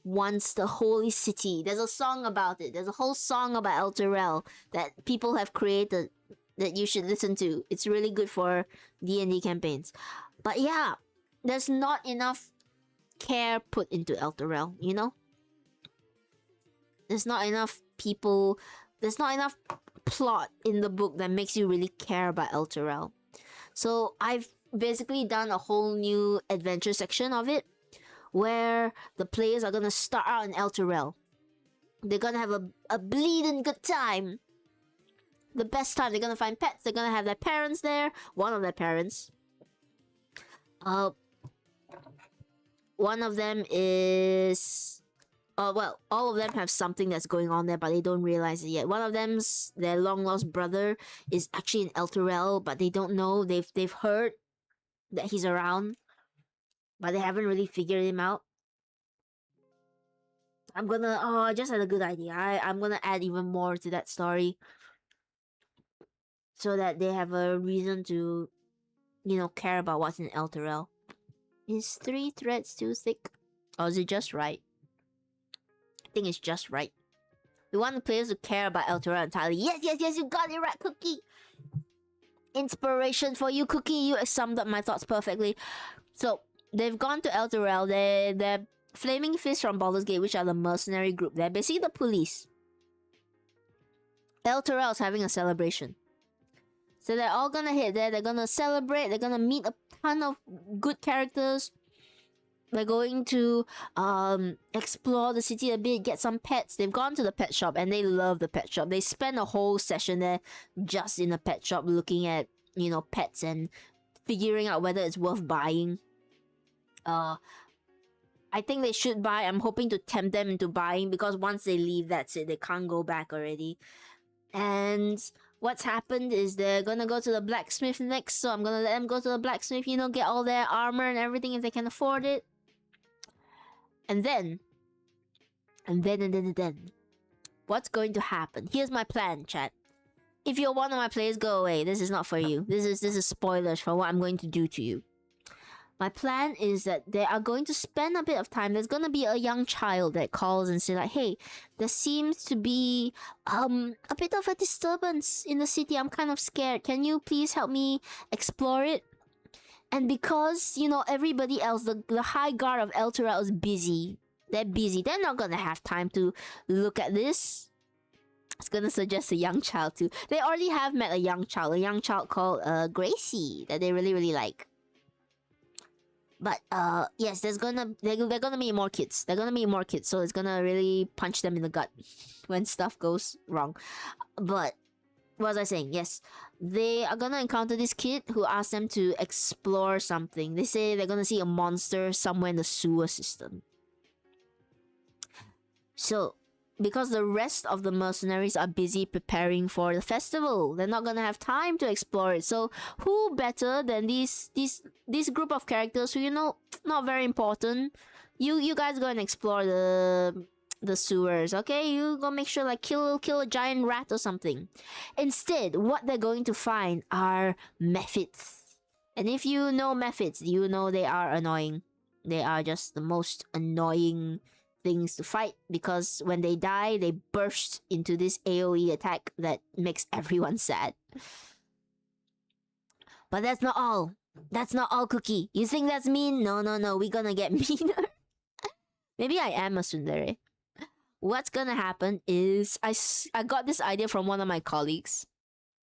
Once the holy city. There's a song about it. There's a whole song about Elturel that people have created that you should listen to. It's really good for D&D campaigns. But yeah, there's not enough care put into Elturel, you know? There's not enough people, there's not enough plot in the book that makes you really care about Elturel. So I've basically done a whole new adventure section of it, where the players are gonna start out in Elturel. They're gonna have a bleeding good time. The best time. They're gonna find pets. They're gonna have their parents there. One of their parents. One of them is... well, all of them have something that's going on there, but they don't realize it yet. One of them's their long-lost brother is actually in Elturel, but they don't know. They've heard that he's around, but they haven't really figured him out. I'm gonna... oh, I just had a good idea. I'm gonna add even more to that story, so that they have a reason to, you know, care about what's in Elturel. Is 3 threads too thick? Or is it just right? I think it's just right. We want the players to care about Elturel entirely. Yes, you got it right, Cookie! Inspiration for you, Cookie! You summed up my thoughts perfectly. So, they've gone to Elturel. They're Flaming Fists from Baldur's Gate, which are the mercenary group. They're basically the police. Elturel is having a celebration. So they're all gonna hit there. They're gonna celebrate. They're gonna meet a ton of good characters. They're going to explore the city a bit, get some pets. They've gone to the pet shop and they love the pet shop. They spend a whole session there just in the pet shop looking at you know, pets and figuring out whether it's worth buying. I think they should buy. I'm hoping to tempt them into buying, because once they leave, that's it. They can't go back already. And what's happened is they're gonna go to the blacksmith next, so I'm gonna let them go to the blacksmith, you know, get all their armor and everything if they can afford it. And then, what's going to happen? Here's my plan, chat. If you're one of my players, go away. This is not for you. This is spoilers for what I'm going to do to you. My plan is that they are going to spend a bit of time. There's gonna be a young child that calls and say like, hey, there seems to be a bit of a disturbance in the city. I'm kind of scared. Can you please help me explore it? And because, you know, everybody else, the high guard of Elturel is busy. They're busy. They're not gonna have time to look at this. It's gonna suggest a young child too. They already have met a young child called Gracie that they really like. But yes, they're gonna meet more kids. They're gonna meet more kids, so it's gonna really punch them in the gut when stuff goes wrong. But what was I saying? Yes, they are gonna encounter this kid who asks them to explore something. They say they're gonna see a monster somewhere in the sewer system. So, because the rest of the mercenaries are busy preparing for the festival, they're not gonna have time to explore it. So who better than these group of characters who, you know, not very important. You guys go and explore the sewers, okay? You go make sure like kill a giant rat or something. Instead, what they're going to find are methods. And if you know methods, you know they are annoying. They are just the most annoying things to fight, because when they die, they burst into this AoE attack that makes everyone sad. But that's not all. That's not all, Cookie. You think that's mean? No, we're gonna get meaner. Maybe I am a tsundere. What's gonna happen is I got this idea from one of my colleagues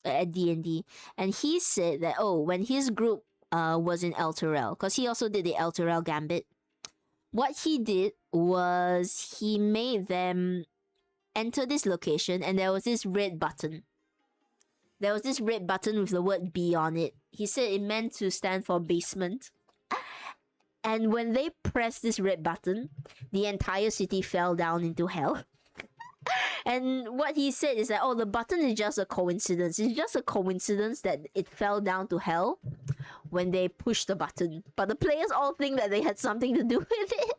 at D&D, and he said that, oh, when his group was in Elturel, because he also did the Elturel Gambit, what he did was he made them enter this location, and there was this red button. There was this red button with the word B on it. He said it meant to stand for basement. And when they pressed this red button, the entire city fell down into hell. And what he said is that, oh, the button is just a coincidence. It's just a coincidence that it fell down to hell when they pushed the button. But the players all think that they had something to do with it.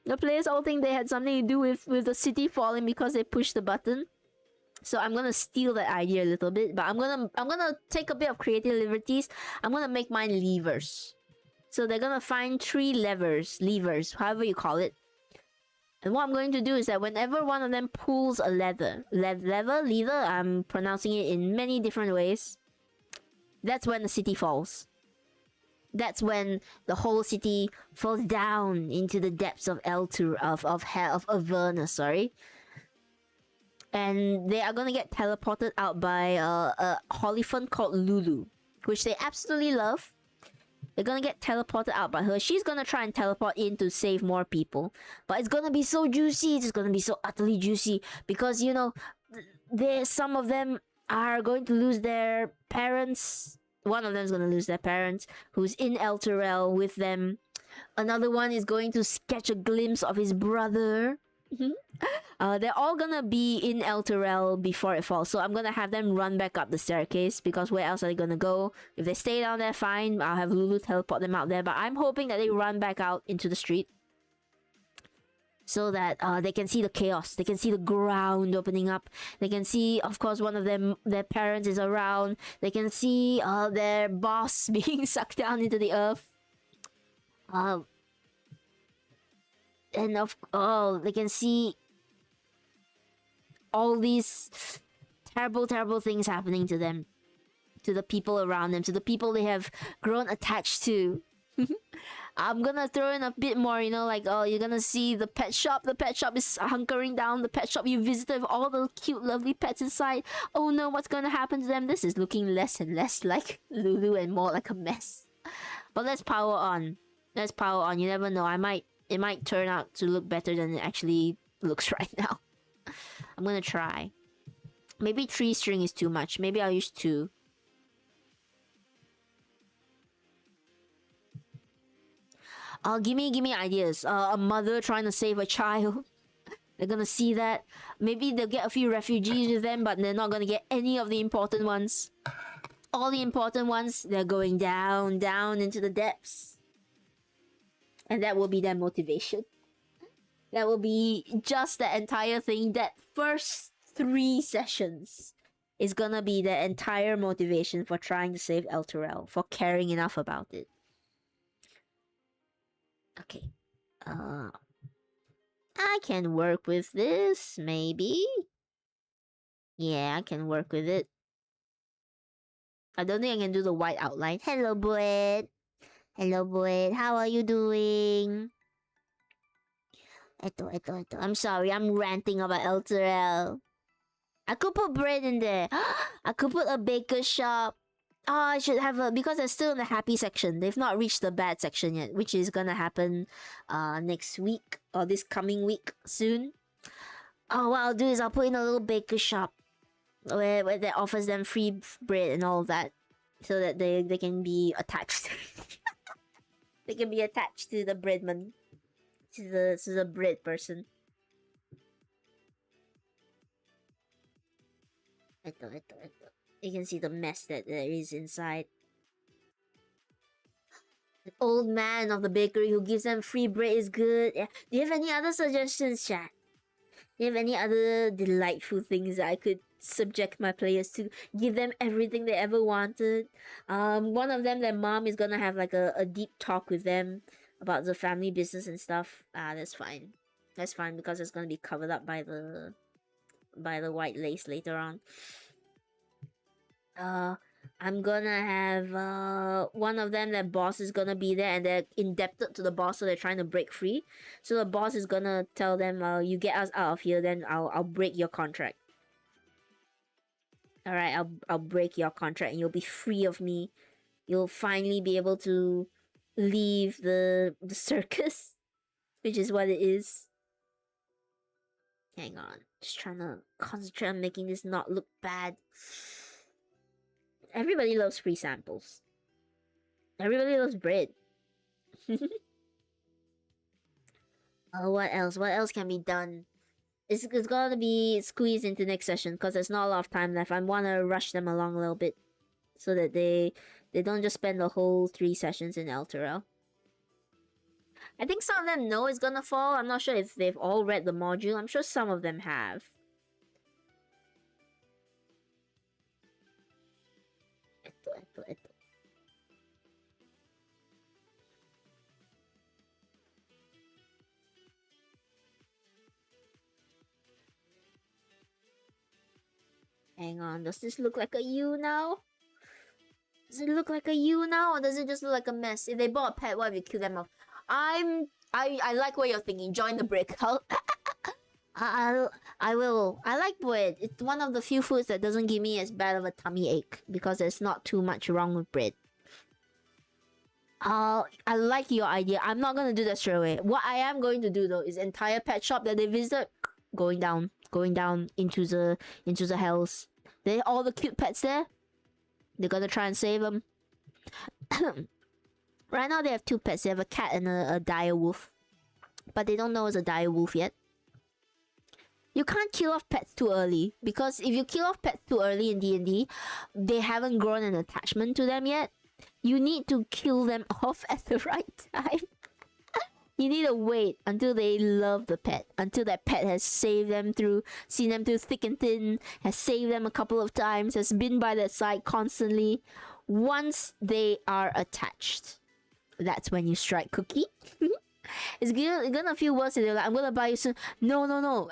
The players all think they had something to do with the city falling because they pushed the button. So I'm gonna steal that idea a little bit, but I'm gonna take a bit of creative liberties. I'm gonna make mine levers. So they're gonna find 3 levers, however you call it. And what I'm going to do is that whenever one of them pulls a lever, I'm pronouncing it in many different ways, that's when the city falls. That's when the whole city falls down into the depths of Avernus, sorry. And they are gonna get teleported out by a Hollyphant called Lulu, which they absolutely love. They're gonna get teleported out by her. She's gonna try and teleport in to save more people. But it's gonna be so juicy. It's gonna be so utterly juicy. Because, you know, some of them are going to lose their parents. One of them is gonna lose their parents, who's in Elturel with them. Another one is going to catch a glimpse of his brother. They're all gonna be in Elturel before it falls, so I'm gonna have them run back up the staircase, because where else are they gonna go? If they stay down there, fine, I'll have Lulu teleport them out there, but I'm hoping that they run back out into the street so that they can see the chaos, they can see the ground opening up, they can see, of course, one of them, their parents is around, they can see their boss being sucked down into the earth. And they can see all these terrible things happening to them, to the people around them, to the people they have grown attached to. I'm gonna throw in a bit more, you know, like, oh, you're gonna see the pet shop. The pet shop is hunkering down. The pet shop you visited with all the cute, lovely pets inside. Oh no, what's gonna happen to them? This is looking less and less like Lulu and more like a mess. But let's power on. Let's power on. You never know. It might turn out to look better than it actually looks right now. I'm gonna try. Maybe 3 string is too much. Maybe I'll use 2. Give me ideas. A mother trying to save a child. They're gonna see that. Maybe they'll get a few refugees with them, but they're not gonna get any of the important ones. All the important ones, they're going down, down into the depths. And that will be their motivation. That will be just the entire thing. That first 3 sessions is gonna be the entire motivation for trying to save Elturel, for caring enough about it. Okay. I can work with this, maybe. Yeah, I can work with it. I don't think I can do the white outline. Hello, Boyd. Hello, Boyd. How are you doing? Eto. I'm sorry, I'm ranting about Elturel. I could put bread in there. I could put a baker shop. Oh, I should have a... Because they're still in the happy section. They've not reached the bad section yet, which is gonna happen next week or this coming week soon. Oh, what I'll do is I'll put in a little baker shop where that offers them free bread and all of that, so that they can be attached. They can be attached to the breadman, to the bread person. Eto. You can see the mess that there is inside. The old man of the bakery who gives them free bread is good. Yeah. Do you have any other suggestions, chat? Do you have any other delightful things that I could subject my players to? Give them everything they ever wanted. One of them, their mom is gonna have like a deep talk with them about the family business and stuff. That's fine. That's fine because it's gonna be covered up by the white lace later on. I'm gonna have one of them, their boss is gonna be there and they're indebted to the boss, so they're trying to break free. So the boss is gonna tell them, you get us out of here, then I'll break your contract. Alright, I'll break your contract and you'll be free of me. You'll finally be able to leave the circus, which is what it is. Hang on, just trying to concentrate on making this not look bad. Everybody loves free samples. Everybody loves bread. What else? What else can be done? It's gonna be squeezed into next session because there's not a lot of time left. I want to rush them along a little bit so that they don't just spend the whole 3 sessions in Elturel. I think some of them know it's gonna fall. I'm not sure if they've all read the module. I'm sure some of them have. Eto. Hang on, does this look like a U now? Does it look like a U now, or does it just look like a mess? If they bought a pet, what if you kill them off? I like what you're thinking. Join the breakout. I will. I like bread. It's one of the few foods that doesn't give me as bad of a tummy ache because there's not too much wrong with bread. I like your idea. I'm not gonna do that straight away. What I am going to do though is entire pet shop that they visit going down into the hells. They all the cute pets there. They're gonna try and save them. Right now they have 2 pets. They have a cat and a dire wolf, but they don't know it's a dire wolf yet. You can't kill off pets too early, because if you kill off pets too early in D&D, they haven't grown an attachment to them yet. You need to kill them off at the right time. You need to wait until they love the pet, until that pet has saved them seen them through thick and thin, has saved them a couple of times, has been by their side constantly. Once they are attached, that's when you strike Cookie. It's gonna feel worse if they're like, I'm gonna buy you soon. No.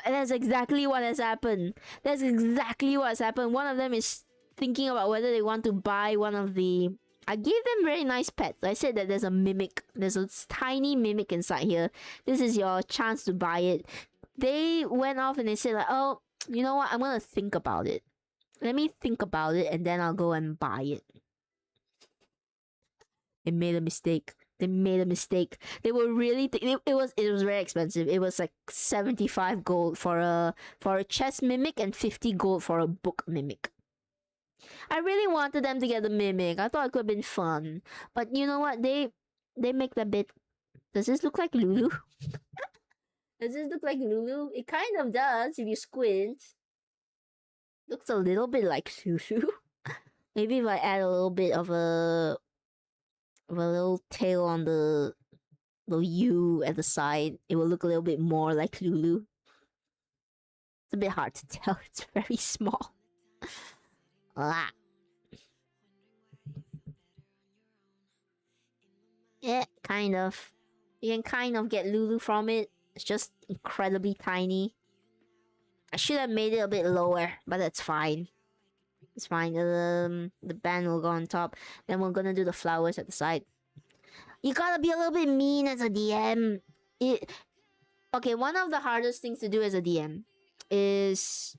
And that's exactly what has happened. That's exactly what has happened. One of them is thinking about whether they want to buy one of the... I gave them very nice pets. I said that there's a mimic. There's a tiny mimic inside here. This is your chance to buy it. They went off and they said like, oh, you know what? I'm gonna think about it. Let me think about it and then I'll go and buy it. They made a mistake. They made a mistake. They were really... it was very expensive. It was like 75 gold for a chess mimic and 50 gold for a book mimic. I really wanted them to get the mimic. I thought it could have been fun. But you know what? They make the bid. Does this look like Lulu? Does this look like Lulu? It kind of does if you squint. Looks a little bit like Lulu. Maybe if I add a little bit of a little tail on the U at the side, it will look a little bit more like Lulu. It's a bit hard to tell. It's very small. Ah. Yeah, kind of. You can kind of get Lulu from it. It's just incredibly tiny. I should have made it a bit lower, but that's fine. It's fine. The band will go on top. Then we're gonna do the flowers at the side. You gotta be a little bit mean as a DM. Okay, one of the hardest things to do as a DM is...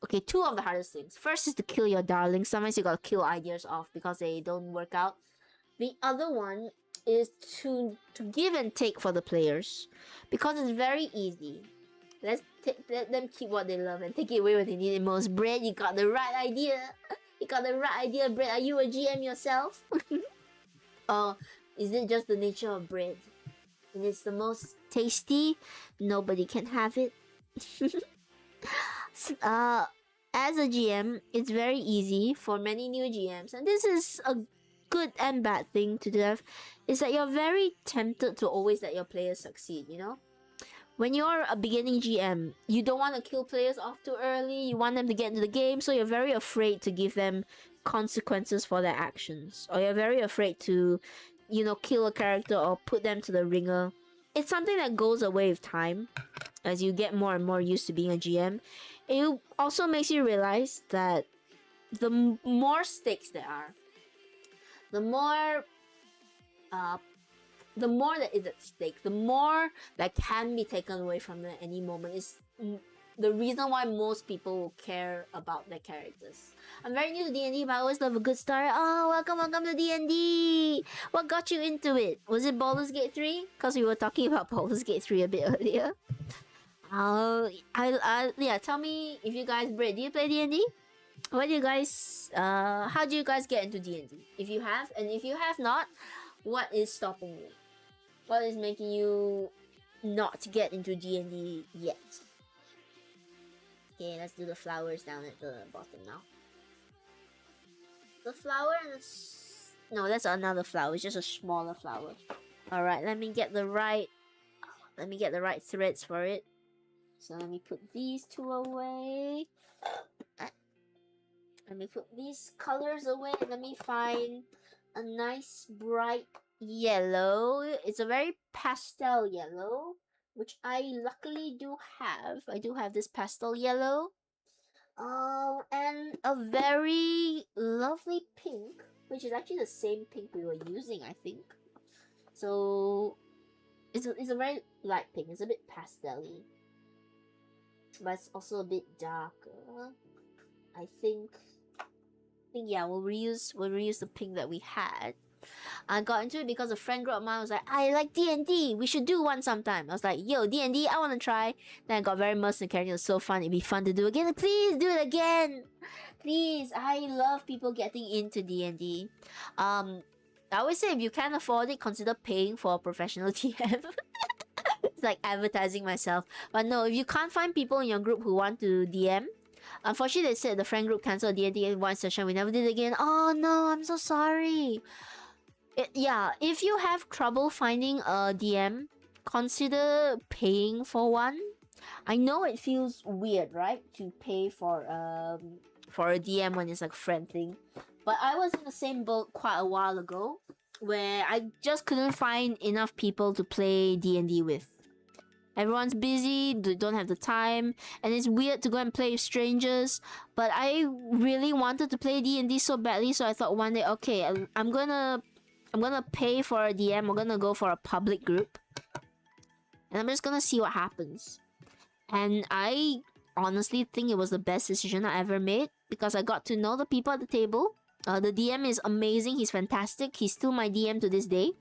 Okay, two of the hardest things. First is to kill your darlings. Sometimes you gotta kill ideas off because they don't work out. The other one is to give and take for the players. Because it's very easy. Let them keep what they love and take it away when they need it most. Brett, you got the right idea. You got the right idea, Brett. Are you a GM yourself? Or is it just the nature of bread? And it's the most tasty. Nobody can have it. As a GM, it's very easy for many new GMs, and this is a good and bad thing to do, is that you're very tempted to always let your players succeed, you know? When you're a beginning GM, you don't want to kill players off too early, you want them to get into the game, so you're very afraid to give them consequences for their actions. Or you're very afraid to, you know, kill a character or put them to the ringer. It's something that goes away with time, as you get more and more used to being a GM. It also makes you realize that the more stakes there are, the more that is at stake, the more that can be taken away from them at any moment. Is the reason why most people will care about their characters. I'm very new to D&D, but I always love a good story. Oh, welcome to D&D! What got you into it? Was it Baldur's Gate 3? Because we were talking about Baldur's Gate 3 a bit earlier. Yeah, tell me if you guys, do you play D&D? What do you guys, how do you guys get into D&D? If you have, and if you have not, what is stopping you? What is making you not get into D&D yet? Okay, let's do the flowers down at the bottom now. The flower and no, that's another flower. It's just a smaller flower. All right, let me get the right threads for it. So let me put these two away. Let me put these colors away. Let me find a nice bright yellow. It's a very pastel yellow, which I luckily do have. I do have this pastel yellow. And a very lovely pink, which is actually the same pink we were using, I think. So it's a very light pink. It's a bit pastel-y, but it's also a bit darker. I think yeah, we'll reuse the pink that we had. I got into it because a friend group of mine was like, I like D&D, we should do one sometime. I was like, yo, D&D, I want to try. Then I got very immersed in the character. It was so fun. It'd be fun to do again. Please do it again. Please. I love people getting into D&D. I always say if you can't afford it, consider paying for a professional TM. It's like advertising myself. But no, if you can't find people in your group who want to DM, unfortunately they said the friend group cancelled D&D in one session. We never did it again. Oh no, I'm so sorry. Yeah, if you have trouble finding a DM, consider paying for one. I know it feels weird, right, to pay for a DM when it's like a friend thing, but I was in the same boat quite a while ago, where I just couldn't find enough people to play D&D with. Everyone's busy, they don't have the time, and it's weird to go and play with strangers. But I really wanted to play D&D so badly, so I thought one day, okay, I'm gonna pay for a DM. We're gonna go for a public group, and I'm just gonna see what happens. And I honestly think it was the best decision I ever made, because I got to know the people at the table. The DM is amazing. He's fantastic. He's still my DM to this day,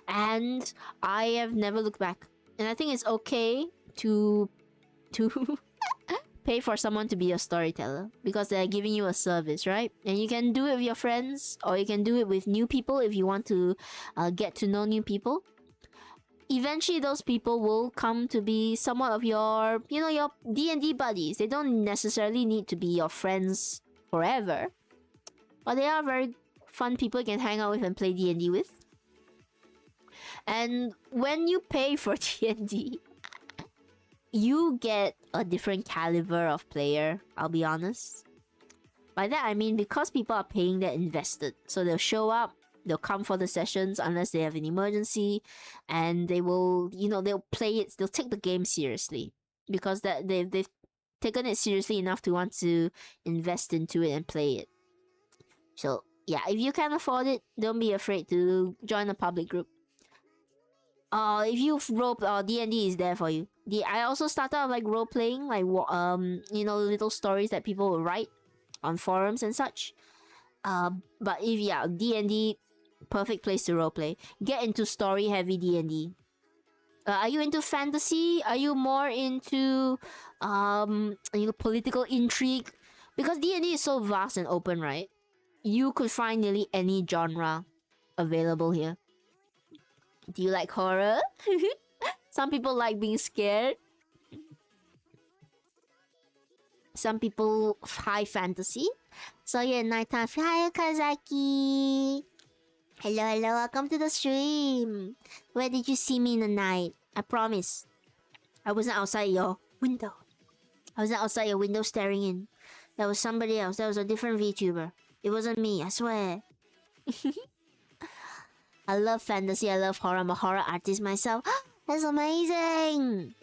and I have never looked back. And I think it's okay to pay for someone to be a storyteller, because they're giving you a service, right? And you can do it with your friends, or you can do it with new people if you want to get to know new people. eventually those people will come to be somewhat of your, you know, your D&D buddies. They don't necessarily need to be your friends forever, but they are very fun people you can hang out with and play D&D with. And when you pay for D&D, you get a different caliber of player, I'll be honest. By that I mean because people are paying, they're invested. So they'll show up, they'll come for the sessions unless they have an emergency, and they will, you know, they'll play it, they'll take the game seriously. Because that they've taken it seriously enough to want to invest into it and play it. So yeah, if you can afford it, don't be afraid to join a public group. If you've role, D&D is there for you. I also started off like role playing, like you know, little stories that people will write on forums and such. But if yeah, D&D, perfect place to role play. Get into story heavy D&D. Are you into fantasy? Are you more into you know, political intrigue? Because D&D is so vast and open, right? You could find nearly any genre available here. Do you like horror? Some people like being scared. Some people high fantasy. So yeah, nighttime. Hi Kazaki. Hello, welcome to the stream. Where did you see me in the night? I promise. I wasn't outside your window. I wasn't outside your window staring in. That was somebody else. That was a different VTuber. It wasn't me, I swear. I love fantasy, I love horror. I'm a horror artist myself. That's amazing!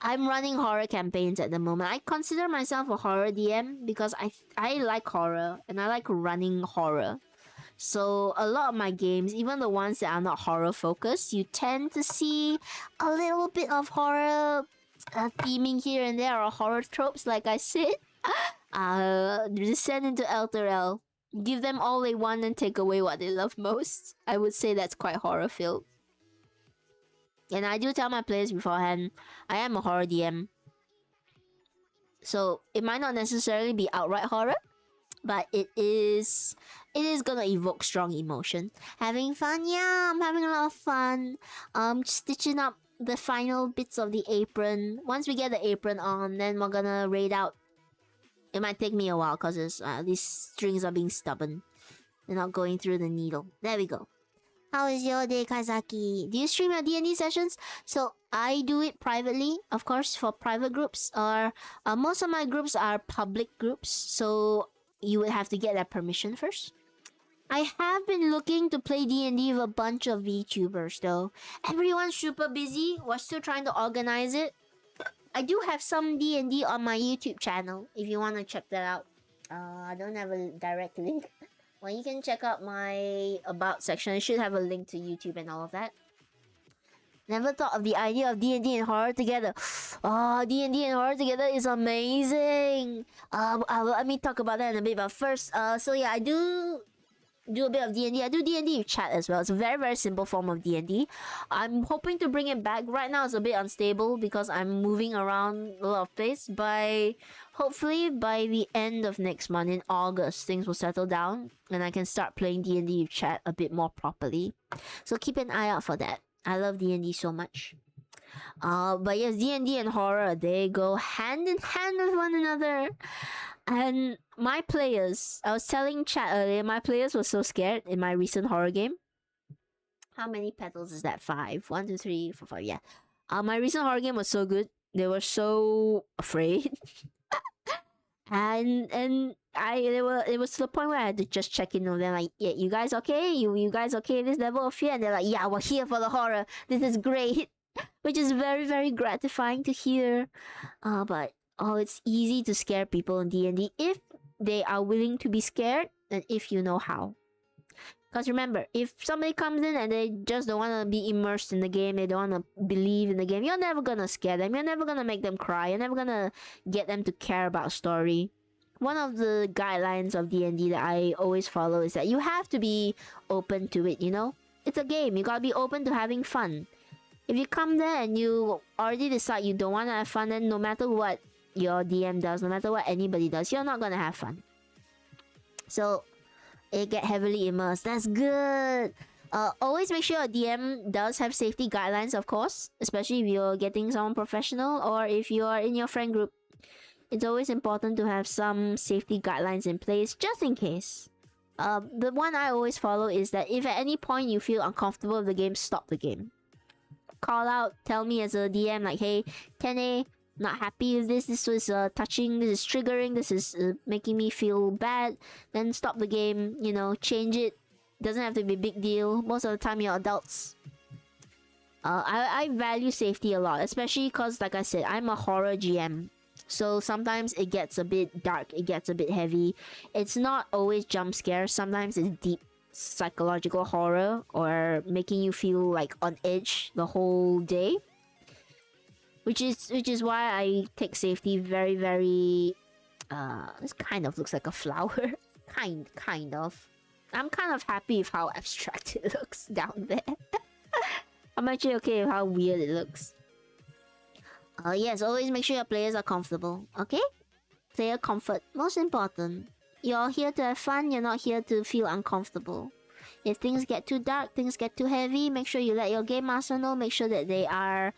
I'm running horror campaigns at the moment. I consider myself a horror DM because I like horror and I like running horror. So a lot of my games, even the ones that are not horror focused, you tend to see a little bit of horror theming here and there, or horror tropes, like I said. Descend into Elturel. Give them all they want and take away what they love most. I would say that's quite horror-filled. And I do tell my players beforehand, I am a horror DM. So it might not necessarily be outright horror, but it is gonna evoke strong emotion. Having fun? Yeah, I'm having a lot of fun. Stitching up the final bits of the apron. Once we get the apron on, then we're gonna raid out. It might take me a while because these strings are being stubborn. They're not going through the needle. There we go. How is your day, Kazaki? Do you stream your D&D sessions? So I do it privately, of course, for private groups. Or most of my groups are public groups, so you would have to get that permission first. I have been looking to play D&D with a bunch of VTubers though. Everyone's super busy. We're still trying to organize it. I do have some D&D on my YouTube channel, if you want to check that out. I don't have a direct link. Well, you can check out my About section. I should have a link to YouTube and all of that. Never thought of the idea of D&D and horror together. Oh, D&D and horror together is amazing. Let me talk about that in a bit. But first, so yeah, I do a bit of D&D. I do D&D chat as well. It's a very, very simple form of D&D. I'm hoping to bring it back. Right now it's a bit unstable because I'm moving around a lot of places. Hopefully by the end of next month, in August, things will settle down and I can start playing D&D chat a bit more properly. So keep an eye out for that. I love D&D so much. But yes, D&D and horror, they go hand in hand with one another. And my players, I was telling chat earlier, my players were so scared in my recent horror game. How many petals is that? 5. 1, 2, 3, 4, 5. Yeah. My recent horror game was so good. They were so afraid. and it was to the point where I had to just check in with them, like, yeah, you guys okay? You guys okay this level of fear? And they're like, yeah, we're here for the horror. This is great. Which is very, very gratifying to hear. But it's easy to scare people in D&D if they are willing to be scared and if you know how. Because remember, if somebody comes in and they just don't want to be immersed in the game, they don't want to believe in the game, you're never going to scare them. You're never going to make them cry. You're never going to get them to care about story. One of the guidelines of D&D that I always follow is that you have to be open to it, you know? It's a game. You got to be open to having fun. If you come there and you already decide you don't want to have fun, then no matter what your DM does, no matter what anybody does, you're not gonna have fun. So, it get heavily immersed. That's good! Always make sure a DM does have safety guidelines, of course, especially if you're getting someone professional or if you are in your friend group. It's always important to have some safety guidelines in place just in case. The one I always follow is that if at any point you feel uncomfortable with the game, stop the game. Call out, tell me as a DM like, hey, 10A, not happy with this. This was touching, this is triggering, this is making me feel bad. Then stop the game, you know, change it. Doesn't have to be a big deal. Most of the time you're adults. I value safety a lot, especially because, like I said, I'm a horror GM. So sometimes it gets a bit dark, it gets a bit heavy. It's not always jump scares, sometimes it's deep psychological horror or making you feel like on edge the whole day. Which is why I take safety very, very... this kind of looks like a flower. kind of. I'm kind of happy with how abstract it looks down there. I'm actually okay with how weird it looks. Yes, always make sure your players are comfortable, okay? Player comfort, most important. You're here to have fun, you're not here to feel uncomfortable. If things get too dark, things get too heavy, make sure you let your game master know, make sure that they are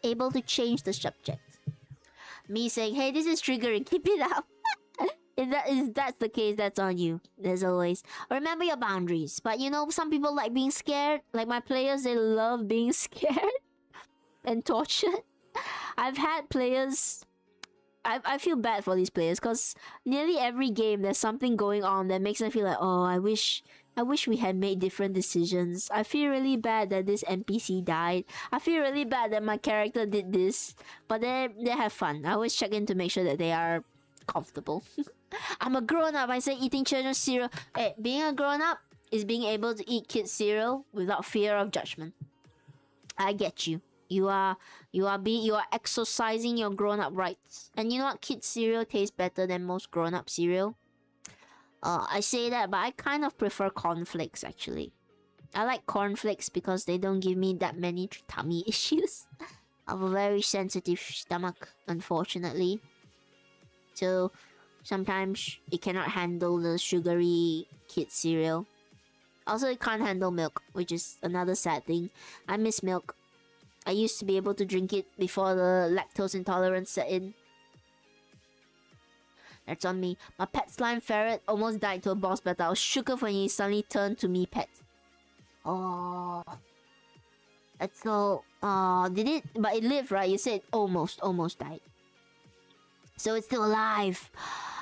able to change the subject. Me saying, hey, this is triggering, keep it up. If that's the case, that's on you. As always. Remember your boundaries. But you know, some people like being scared. Like my players, they love being scared and tortured. I've had players... I feel bad for these players because nearly every game there's something going on that makes them feel like, oh, I wish we had made different decisions. I feel really bad that this NPC died. I feel really bad that my character did this. But they have fun. I always check in to make sure that they are comfortable. I'm a grown-up. I say eating children's cereal. Hey, being a grown-up is being able to eat kids' cereal without fear of judgment. I get you. You are exercising your grown-up rights. And you know what? Kids' cereal tastes better than most grown-up cereal. I say that, but I kind of prefer cornflakes actually. I like cornflakes because they don't give me that many tummy issues. I have a very sensitive stomach, unfortunately. So sometimes it cannot handle the sugary kid cereal. Also, it can't handle milk, which is another sad thing. I miss milk. I used to be able to drink it before the lactose intolerance set in. That's on me. My pet slime ferret almost died to a boss battle. I was shook up when he suddenly turned to me pet. Oh. That's so... did it? But it lived, right? You said almost died. So it's still alive.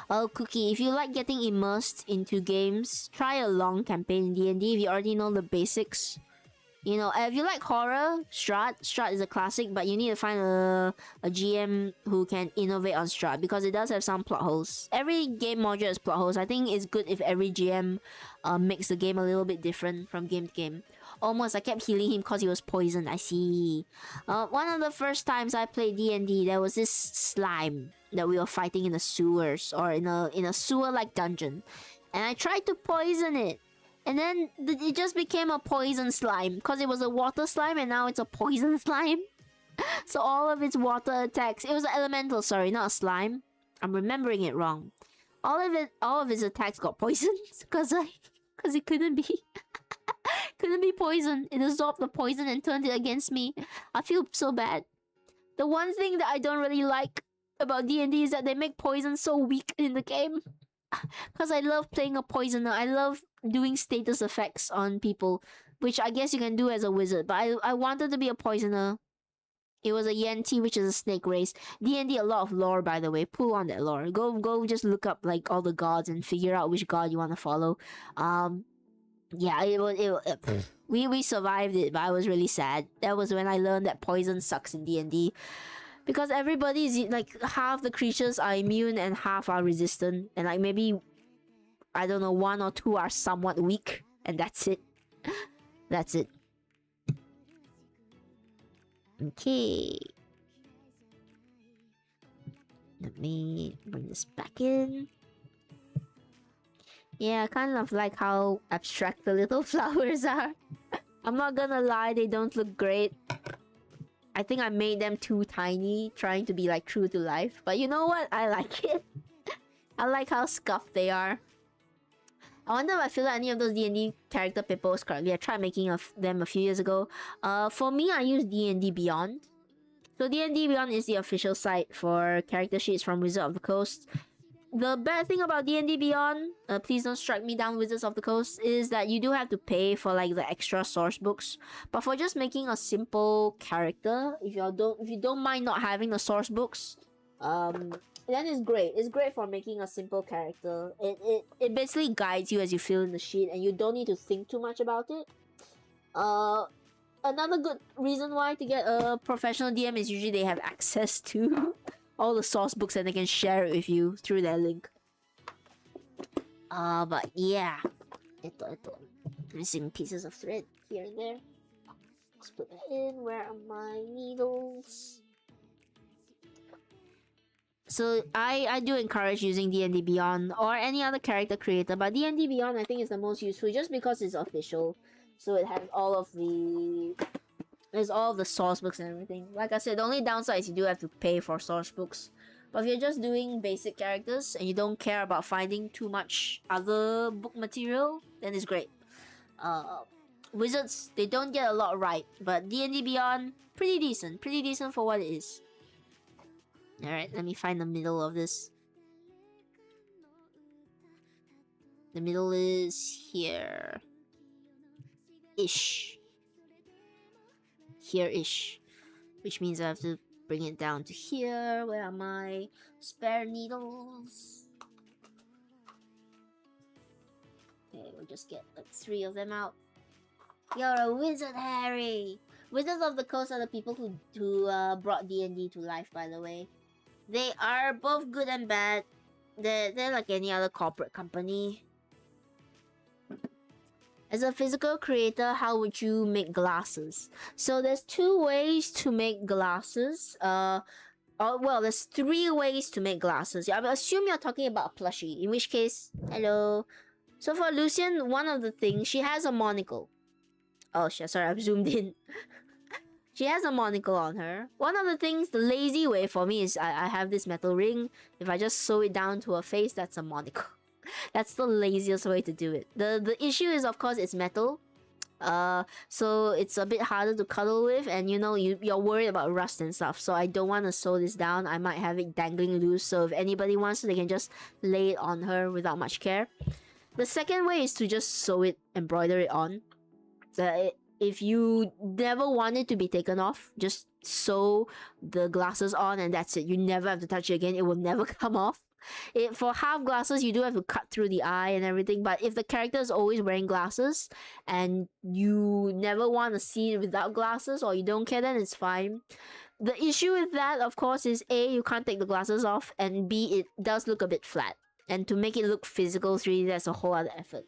Oh, Cookie, if you like getting immersed into games, try a long campaign in D&D if you already know the basics. You know, if you like horror, Strat is a classic, but you need to find a GM who can innovate on Strat because it does have some plot holes. Every game module has plot holes. I think it's good if every GM makes the game a little bit different from game to game. Almost, I kept healing him because he was poisoned. I see. One of the first times I played D&D, there was this slime that we were fighting in the sewers or in a sewer-like dungeon, and I tried to poison it. And then it just became a poison slime because it was a water slime and now it's a poison slime. So all of its water attacks, it was an elemental, sorry, not a slime. I'm remembering it wrong. All of its attacks got poisoned because it couldn't be poisoned. It absorbed the poison and turned it against me. I feel so bad. The one thing that I don't really like about D&D is that they make poison so weak in the game. Because I love playing a poisoner. I love doing status effects on people, which I guess you can do as a wizard. But I wanted to be a poisoner. It was a Yenti, which is a snake race. D&D, a lot of lore, by the way. Pull on that lore. Go just look up like all the gods and figure out which god you want to follow. Yeah, we survived it, but I was really sad. That was when I learned that poison sucks in D&D. Because everybody is like half the creatures are immune and half are resistant, and like maybe I don't know, 1 or 2 are somewhat weak, and that's it. That's it. Okay. Let me bring this back in. Yeah, I kind of like how abstract the little flowers are. I'm not gonna lie, they don't look great. I think I made them too tiny, trying to be like true to life. But you know what? I like it. I like how scuffed they are. I wonder if I feel like any of those D&D character papers correctly. I tried making them a few years ago. For me, I use D&D Beyond. So D&D Beyond is the official site for character sheets from Wizards of the Coast. The bad thing about D&D Beyond, please don't strike me down, Wizards of the Coast, is that you do have to pay for like the extra source books. But for just making a simple character, if you don't mind not having the source books, then it's great. It's great for making a simple character. It basically guides you as you fill in the sheet, and you don't need to think too much about it. Another good reason why to get a professional DM is usually they have access to all the source books and they can share it with you through their link. But yeah. Missing pieces of thread here and there. Let's put that in. Where are my needles? So I do encourage using D&D Beyond or any other character creator, but D&D Beyond I think is the most useful just because it's official. So it has all of the source books and everything. Like I said, the only downside is you do have to pay for source books. But if you're just doing basic characters and you don't care about finding too much other book material, then it's great. Wizards, they don't get a lot right, but D&D Beyond, pretty decent for what it is. Alright, let me find the middle of this. The middle is here. Here-ish. Which means I have to bring it down to here. Where are my spare needles? Okay, we'll just get like 3 of them out. You're a wizard, Harry! Wizards of the Coast are the people who brought D&D to life, by the way. They are both good and bad. They're like any other corporate company. As a physical creator, how would you make glasses? So there's 2 ways to make glasses. There's 3 ways to make glasses. I assume you're talking about a plushie, in which case, hello. So for Lucien, one of the things, she has a monocle. Oh shit, sorry, I've zoomed in. She has a monocle on her. One of the things, the lazy way for me is I have this metal ring. If I just sew it down to her face, that's a monocle. That's the laziest way to do it. The issue is, of course, it's metal. So it's a bit harder to cuddle with, and you know, you're worried about rust and stuff. So I don't want to sew this down. I might have it dangling loose, so if anybody wants to, they can just lay it on her without much care. The second way is to just sew it, embroider it on. If you never want it to be taken off, just sew the glasses on and that's it. You never have to touch it again. It will never come off. For half glasses, you do have to cut through the eye and everything. But if the character is always wearing glasses and you never want to see it without glasses, or you don't care, then it's fine. The issue with that, of course, is A, you can't take the glasses off, and B, it does look a bit flat. And to make it look physical 3D, that's a whole other effort.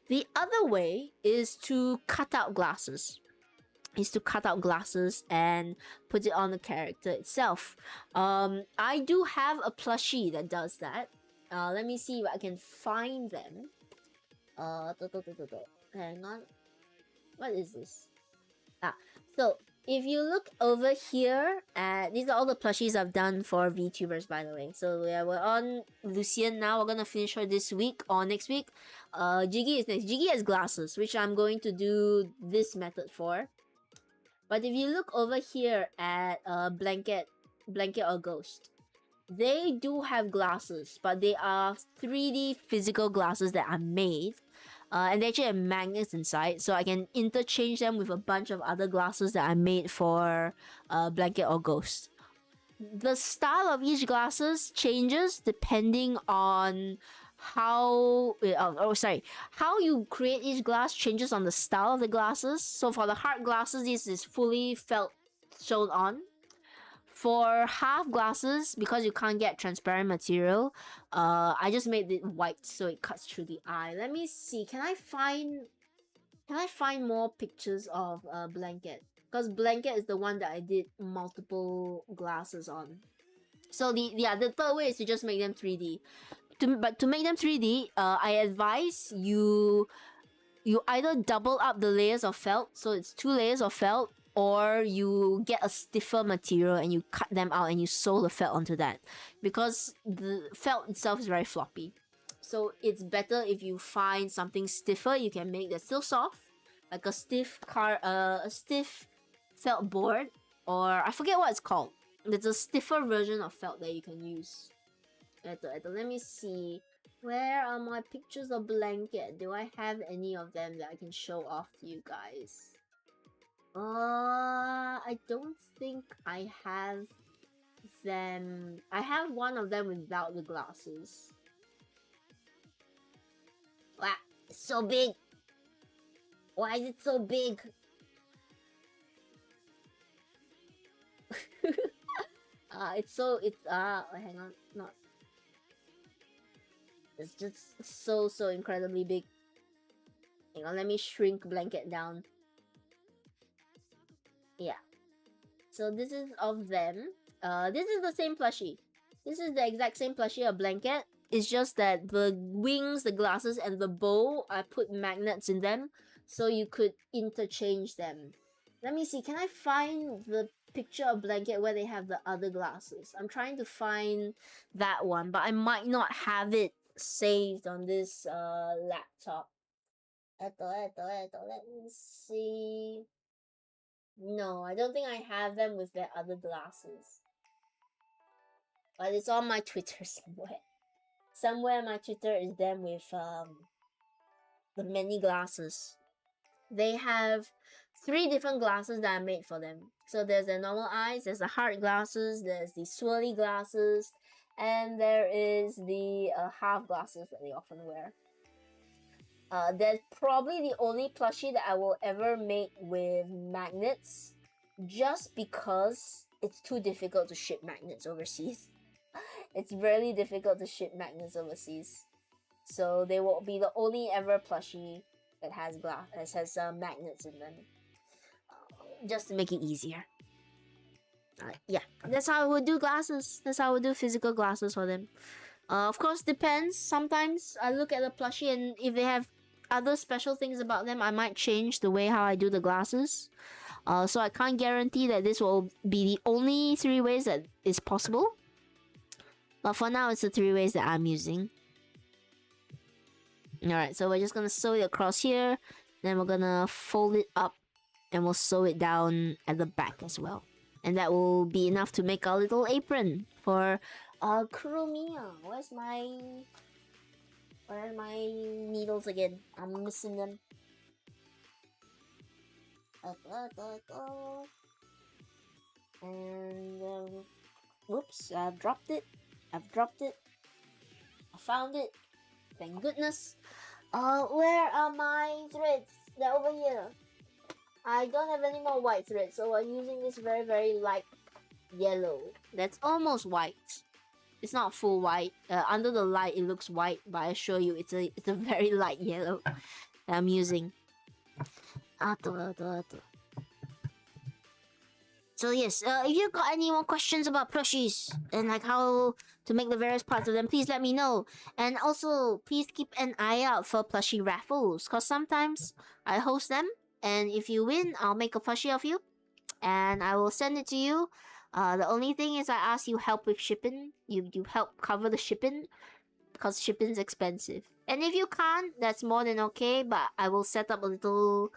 The other way is to cut out glasses. And put it on the character itself. I do have a plushie that does that. Let me see if I can find them. Hang on. What is this? So if you look over here at, these are all the plushies I've done for VTubers, by the way. So yeah, we're on Lucien now. We're gonna finish her this week or next week. Jiggy is next. Jiggy has glasses, which I'm going to do this method for. But if you look over here at Blanket or Ghost, they do have glasses, but they are 3D physical glasses that are made. And they actually have magnets inside, so I can interchange them with a bunch of other glasses that I made for Blanket or Ghost. The style of each glasses changes depending on how you create each glass changes on the style of the glasses. So for the hard glasses, this is fully felt sewn on. For half glasses, because you can't get transparent material, I just made it white so it cuts through the eye. Let me see. Can I find more pictures of Blanket? Because Blanket is the one that I did multiple glasses on. So the third way is to just make them 3D. But to make them 3D, I advise you either double up the layers of felt, so it's 2 layers of felt, or you get a stiffer material and you cut them out and you sew the felt onto that, because the felt itself is very floppy. So it's better if you find something stiffer you can make that's still soft, like a stiff felt board, or I forget what it's called. There's a stiffer version of felt that you can use. Let me see. Where are my pictures of blanket? Do I have any of them that I can show off to you guys? I don't think I have them. I have one of them without the glasses. Wow, it's so big. Why is it so big? Hang on, not. It's just so incredibly big. Hang on, let me shrink blanket down. Yeah. So this is of them. This is the same plushie. This is the exact same plushie, a blanket. It's just that the wings, the glasses, and the bow, I put magnets in them, so you could interchange them. Let me see, can I find the picture of blanket where they have the other glasses? I'm trying to find that one, but I might not have it saved on this laptop. Let me see. No, I don't think I have them with their other glasses. But it's on my Twitter somewhere. Somewhere my Twitter is them with the many glasses. They have 3 different glasses that I made for them. So there's the normal eyes, there's the hard glasses, there's the swirly glasses, and there is the half glasses that they often wear. That's probably the only plushie that I will ever make with magnets, just because it's too difficult to ship magnets overseas. It's really difficult to ship magnets overseas. So they will be the only ever plushie that has magnets in them. Just to make it easier. Yeah, that's how I would do glasses. That's how I would do physical glasses for them. Of course, depends. Sometimes I look at the plushie, and if they have other special things about them, I might change the way how I do the glasses. So I can't guarantee that this will be the only 3 ways that is possible. But for now, it's the 3 ways that I'm using. Alright, so we're just gonna sew it across here. Then we're gonna fold it up, and we'll sew it down at the back as well. And that will be enough to make our little apron for Kuromiya. Where's my needles again? I'm missing them. And whoops, I've dropped it. I found it. Thank goodness. Where are my threads? They're over here. I don't have any more white threads, so I'm using this very light yellow. That's almost white. It's not full white. Under the light, it looks white, but I assure you, it's a very light yellow that I'm using. So yes, if you've got any more questions about plushies and like how to make the various parts of them, please let me know. And also, please keep an eye out for plushie raffles, because sometimes I host them, and if you win, I'll make a plushie of you, and I will send it to you. The only thing is I ask you help with shipping. You help cover the shipping, because shipping's expensive. And if you can't, that's more than okay, but I will set up a little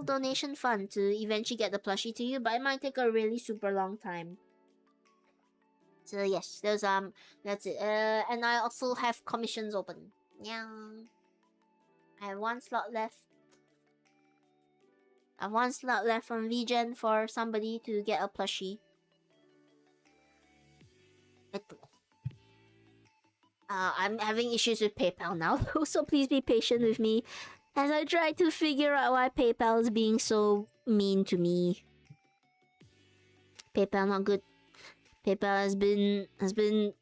donation fund to eventually get the plushie to you, but it might take a really super long time. So yes, that's it. And I also have commissions open. Yeah, I have 1 slot left. I have 1 slot left from VGen for somebody to get a plushie. I'm having issues with PayPal now, so please be patient with me as I try to figure out why PayPal is being so mean to me. PayPal not good. PayPal has been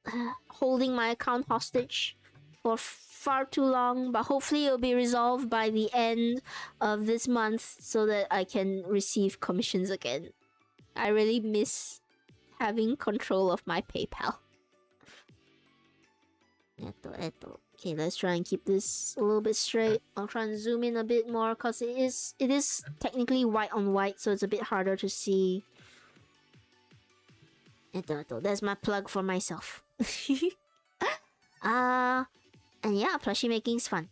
holding my account hostage for far too long, but hopefully it'll be resolved by the end of this month so that I can receive commissions again. I really miss having control of my PayPal. Okay, let's try and keep this a little bit straight. I'll try and zoom in a bit more because it is technically white on white, so it's a bit harder to see. That's my plug for myself. And yeah, plushie making is fun.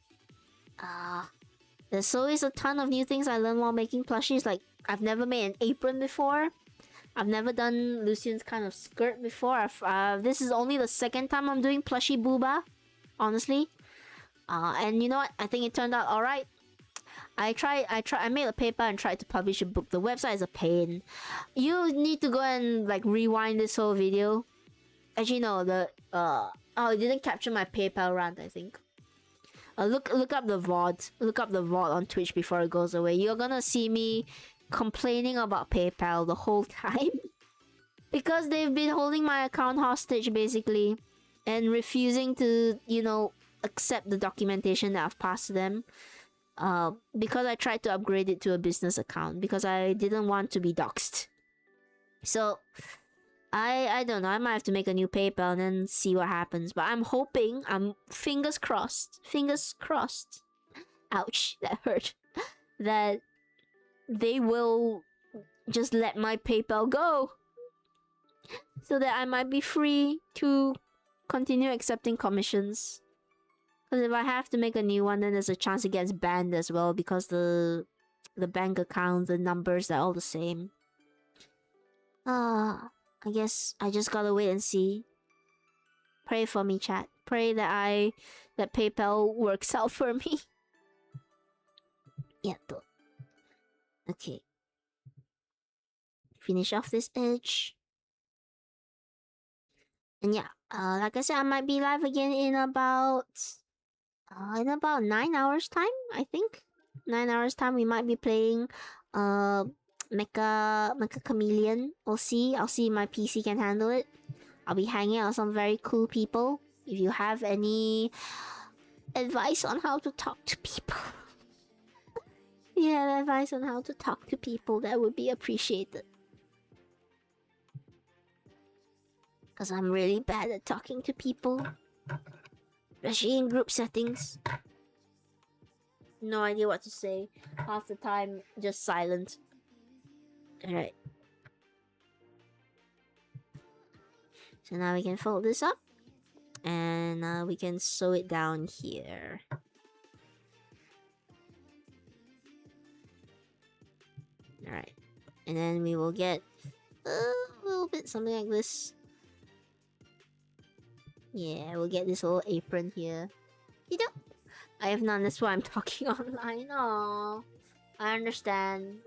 There's always a ton of new things I learn while making plushies. Like, I've never made an apron before. I've never done Lucien's kind of skirt before. This is only the second time I'm doing plushie booba, honestly. And you know what? I think it turned out alright. I made a paper and tried to publish a book. The website is a pain. You need to go and like rewind this whole video. Actually, no, oh, it didn't capture my PayPal rant, I think. Look up the VOD. Look up the VOD on Twitch before it goes away. You're gonna see me complaining about PayPal the whole time. Because they've been holding my account hostage, basically. And refusing to, you know, accept the documentation that I've passed to them. Because I tried to upgrade it to a business account. Because I didn't want to be doxxed. So, I don't know. I might have to make a new PayPal and then see what happens. But I'm hoping, fingers crossed. Fingers crossed. Ouch, that hurt. That they will just let my PayPal go. So that I might be free to continue accepting commissions. Because if I have to make a new one, then there's a chance it gets banned as well. Because the bank account, the numbers are all the same. I guess I just gotta wait and see. Pray for me, chat. Pray that PayPal works out for me. Yeah, okay. Finish off this edge. And yeah, like I said, I might be live again in about 9 hours time, I think. 9 hours time we might be playing Mecha Chameleon. I'll see if my PC can handle it. I'll be hanging out with some very cool people. If you have any advice on how to talk to people. Yeah, advice on how to talk to people, that would be appreciated. Because I'm really bad at talking to people. Especially in group settings. No idea what to say. Half the time, just silent. Alright. So now we can fold this up. And we can sew it down here. Alright. And then we will get a little bit something like this. Yeah, we'll get this little apron here. You know, I have none, that's why I'm talking online. Aww. I understand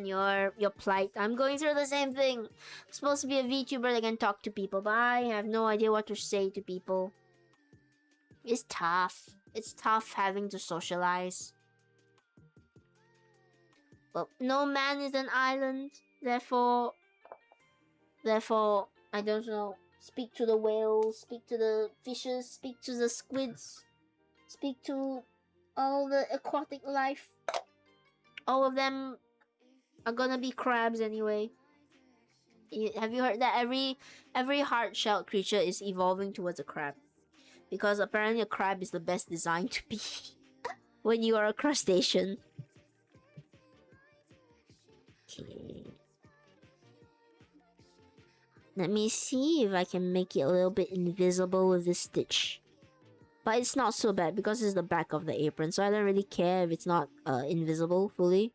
your plight. I'm going through the same thing. I'm supposed to be a VTuber that can talk to people, but I have no idea what to say to people. It's tough. It's tough having to socialize. But no man is an island. Therefore, I don't know. Speak to the whales, speak to the fishes, speak to the squids, speak to all the aquatic life. All of them are gonna be crabs anyway. Have you heard that every hard-shelled creature is evolving towards a crab? Because apparently a crab is the best design to be when you are a crustacean. Okay. Let me see if I can make it a little bit invisible with this stitch. But it's not so bad because it's the back of the apron, so I don't really care if it's not invisible fully.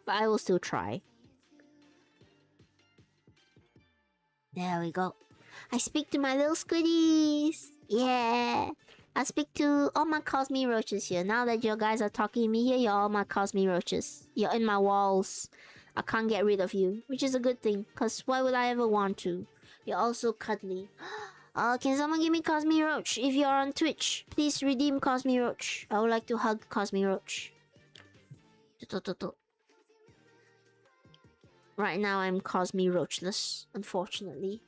But I will still try. There we go. I speak to my little squiddies! Yeah! I speak to all my Cosme Roaches here. Now that you guys are talking to me here, you're all my Cosme Roaches. You're in my walls. I can't get rid of you, which is a good thing, because why would I ever want to? You're also cuddly. Can someone give me Cosme Roach? If you're on Twitch, please redeem Cosme Roach. I would like to hug Cosme Roach. Right now, I'm Cosme Roachless, unfortunately.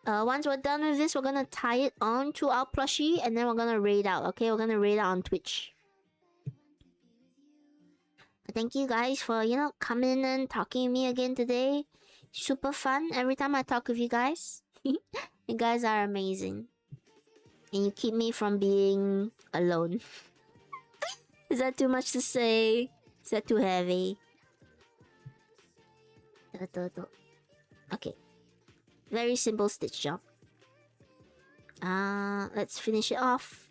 Once we're done with this, we're gonna tie it on to our plushie, and then we're gonna raid out, okay? We're gonna raid out on Twitch. Thank you guys for, you know, coming and talking to me again today. Super fun every time I talk with you guys. You guys are amazing. And you keep me from being alone. Is that too much to say? Is that too heavy? Okay. Very simple stitch job. Let's finish it off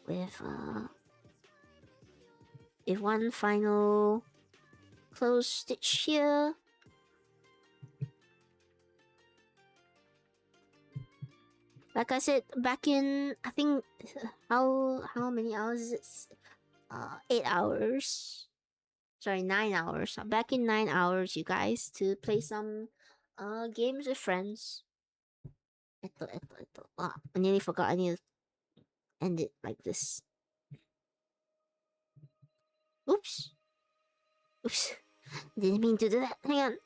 with one final close stitch here. Like I said, back in, I think, how many hours is it? 8 hours. Sorry, 9 hours. Back in 9 hours, you guys, to play some games with friends. Ah, I nearly forgot. I need to end it like this. Oops. Oops. Didn't mean to do that. Hang on.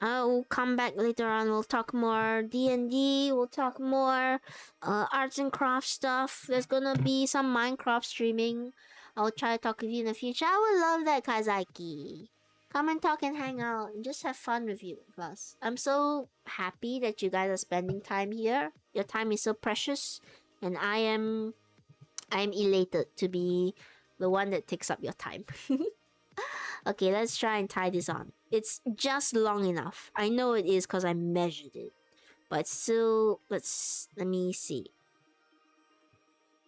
I'll come back later on. We'll talk more D&D. We'll talk more arts and crafts stuff. There's gonna be some Minecraft streaming. I'll try to talk with you in the future. I would love that, Kazaki. Come and talk and hang out and just have fun with you with us. I'm so happy that you guys are spending time here. Your time is so precious, and I'm elated to be the one that takes up your time. Okay, let's try and tie this on. It's just long enough. I know it is because I measured it. But still, let me see.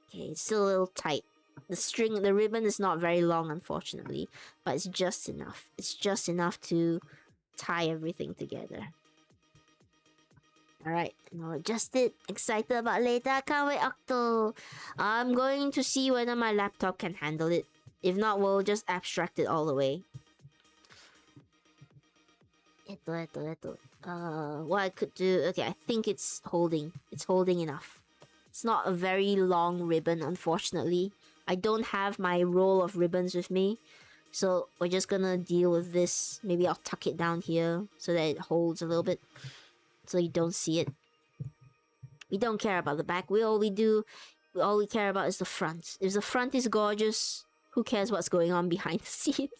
Okay, it's still a little tight. The ribbon is not very long, unfortunately. But it's just enough. It's just enough to tie everything together. Alright, now adjust it. Excited about later. Can't wait, Octo. I'm going to see whether my laptop can handle it. If not, we'll just abstract it all the way. What I could do... Okay, I think it's holding. It's holding enough. It's not a very long ribbon, unfortunately. I don't have my roll of ribbons with me. So we're just gonna deal with this. Maybe I'll tuck it down here so that it holds a little bit. So you don't see it. We don't care about the back. All we care about is the front. If the front is gorgeous, who cares what's going on behind the scenes?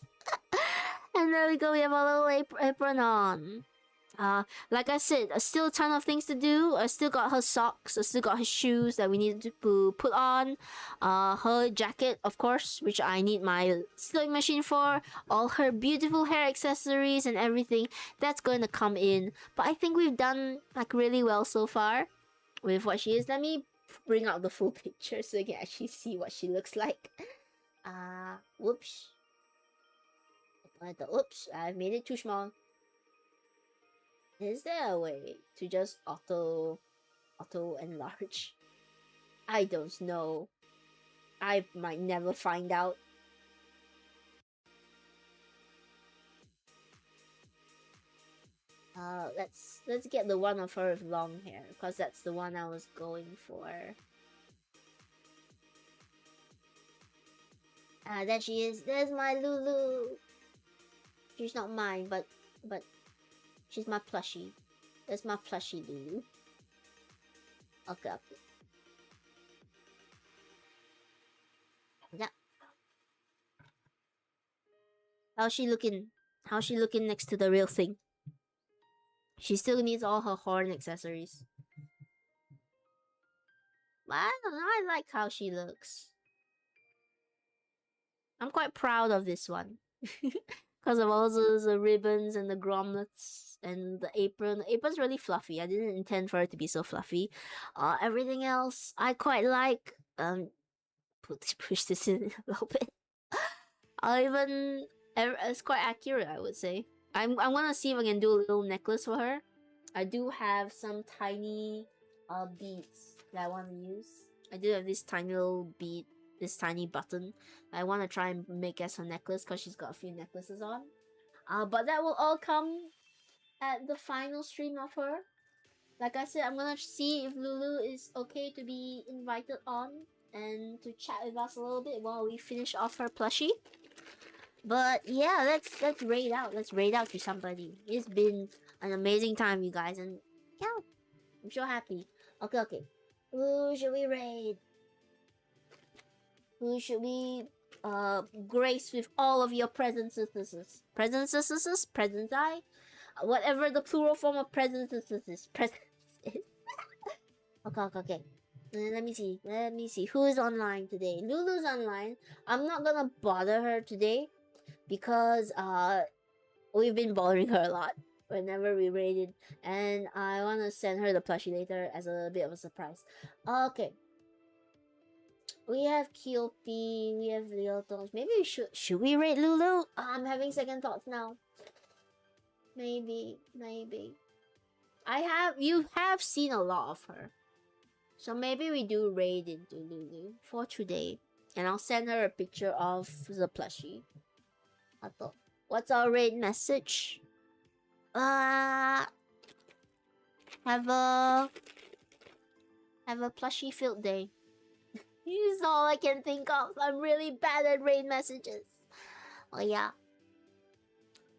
And there we go, we have our little apron on. Like I said, still a ton of things to do. I still got her socks. I still got her shoes that we need to put on. Her jacket, of course, which I need my sewing machine for. All her beautiful hair accessories and everything. That's going to come in. But I think we've done like really well so far with what she is. Let me bring out the full picture so you can actually see what she looks like. Whoops. Oops, I've made it too small. Is there a way to just auto enlarge? I don't know. I might never find out. Let's get the one of her with long hair, because that's the one I was going for. There she is. There's my Lulu. She's not mine, but she's my plushie. That's my plushie, Lulu. Okay. Yeah. How's she looking? How's she looking next to the real thing? She still needs all her horn accessories. But I don't know. I like how she looks. I'm quite proud of this one. Because of all those ribbons and the grommets and the apron. The apron's really fluffy. I didn't intend for it to be so fluffy. Everything else I quite like. Push this in a little bit. It's quite accurate, I would say. I'm gonna see if I can do a little necklace for her. I do have some tiny beads that I want to use. I do have this tiny little bead, this tiny button. I want to try and make as her necklace because she's got a few necklaces on. But that will all come at the final stream of her. Like I said, I'm gonna see if Lulu is okay to be invited on and to chat with us a little bit while we finish off her plushie. But yeah, let's raid out. Let's raid out to somebody. It's been an amazing time, you guys, and yeah, I'm so happy. Okay. Who should we raid? Who should we grace with all of your presences? Presents I? Whatever the plural form of presences is. Okay. Let me see. Who is online today? Lulu's online. I'm not gonna bother her today because we've been bothering her a lot. whenever we raided, and I want to send her the plushie later as a bit of a surprise. Okay. We have Kyopi, we have Leotos. Maybe we should we raid Lulu? I'm having second thoughts now. Maybe. You have seen a lot of her. So maybe we do raid into Lulu for today. And I'll send her a picture of the plushie. What's our raid message? Have a plushie filled day. This is all I can think of. I'm really bad at raid messages. Oh yeah.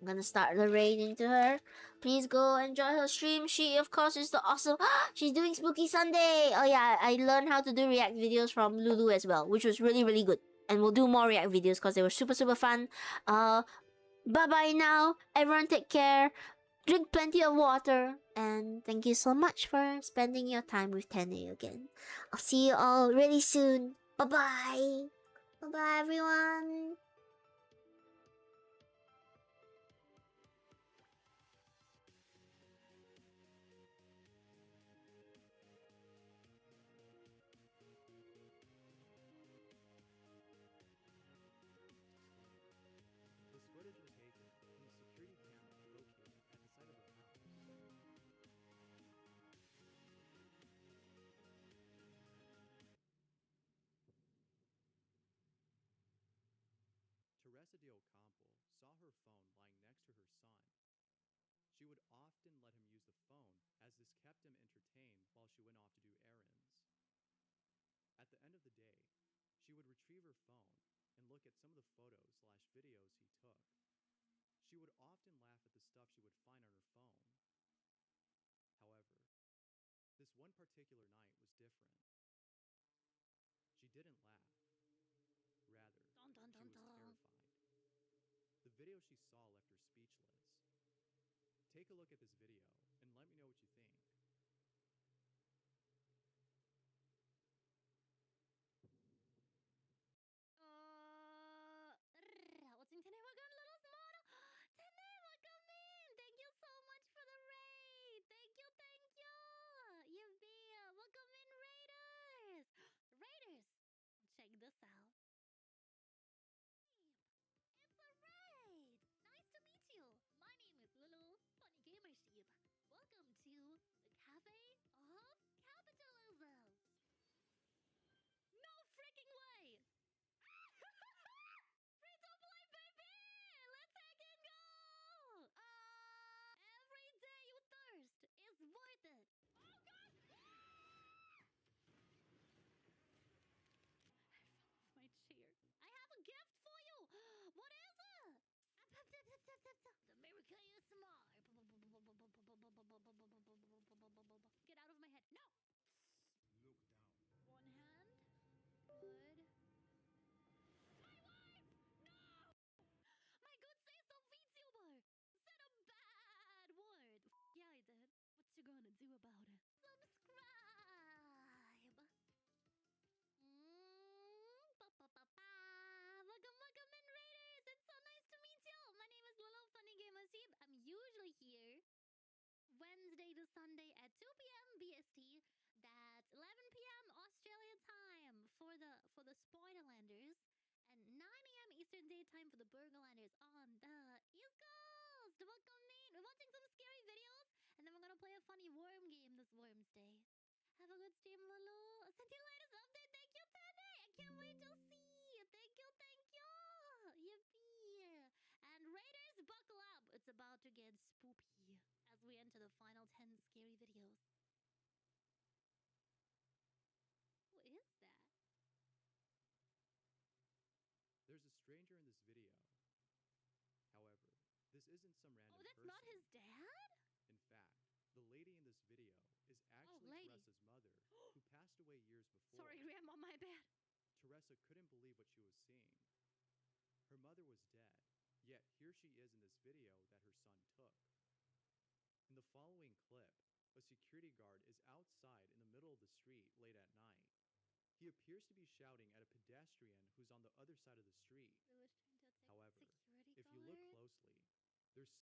I'm gonna start the raid into her. Please go enjoy her stream. She, of course, is the awesome. She's doing Spooky Sunday. Oh yeah, I learned how to do react videos from Lulu as well, which was really, really good. And we'll do more react videos because they were super, super fun. Bye-bye now. Everyone take care. Drink plenty of water. And thank you so much for spending your time with Tene again. I'll see you all really soon. Bye-bye. Bye-bye, everyone.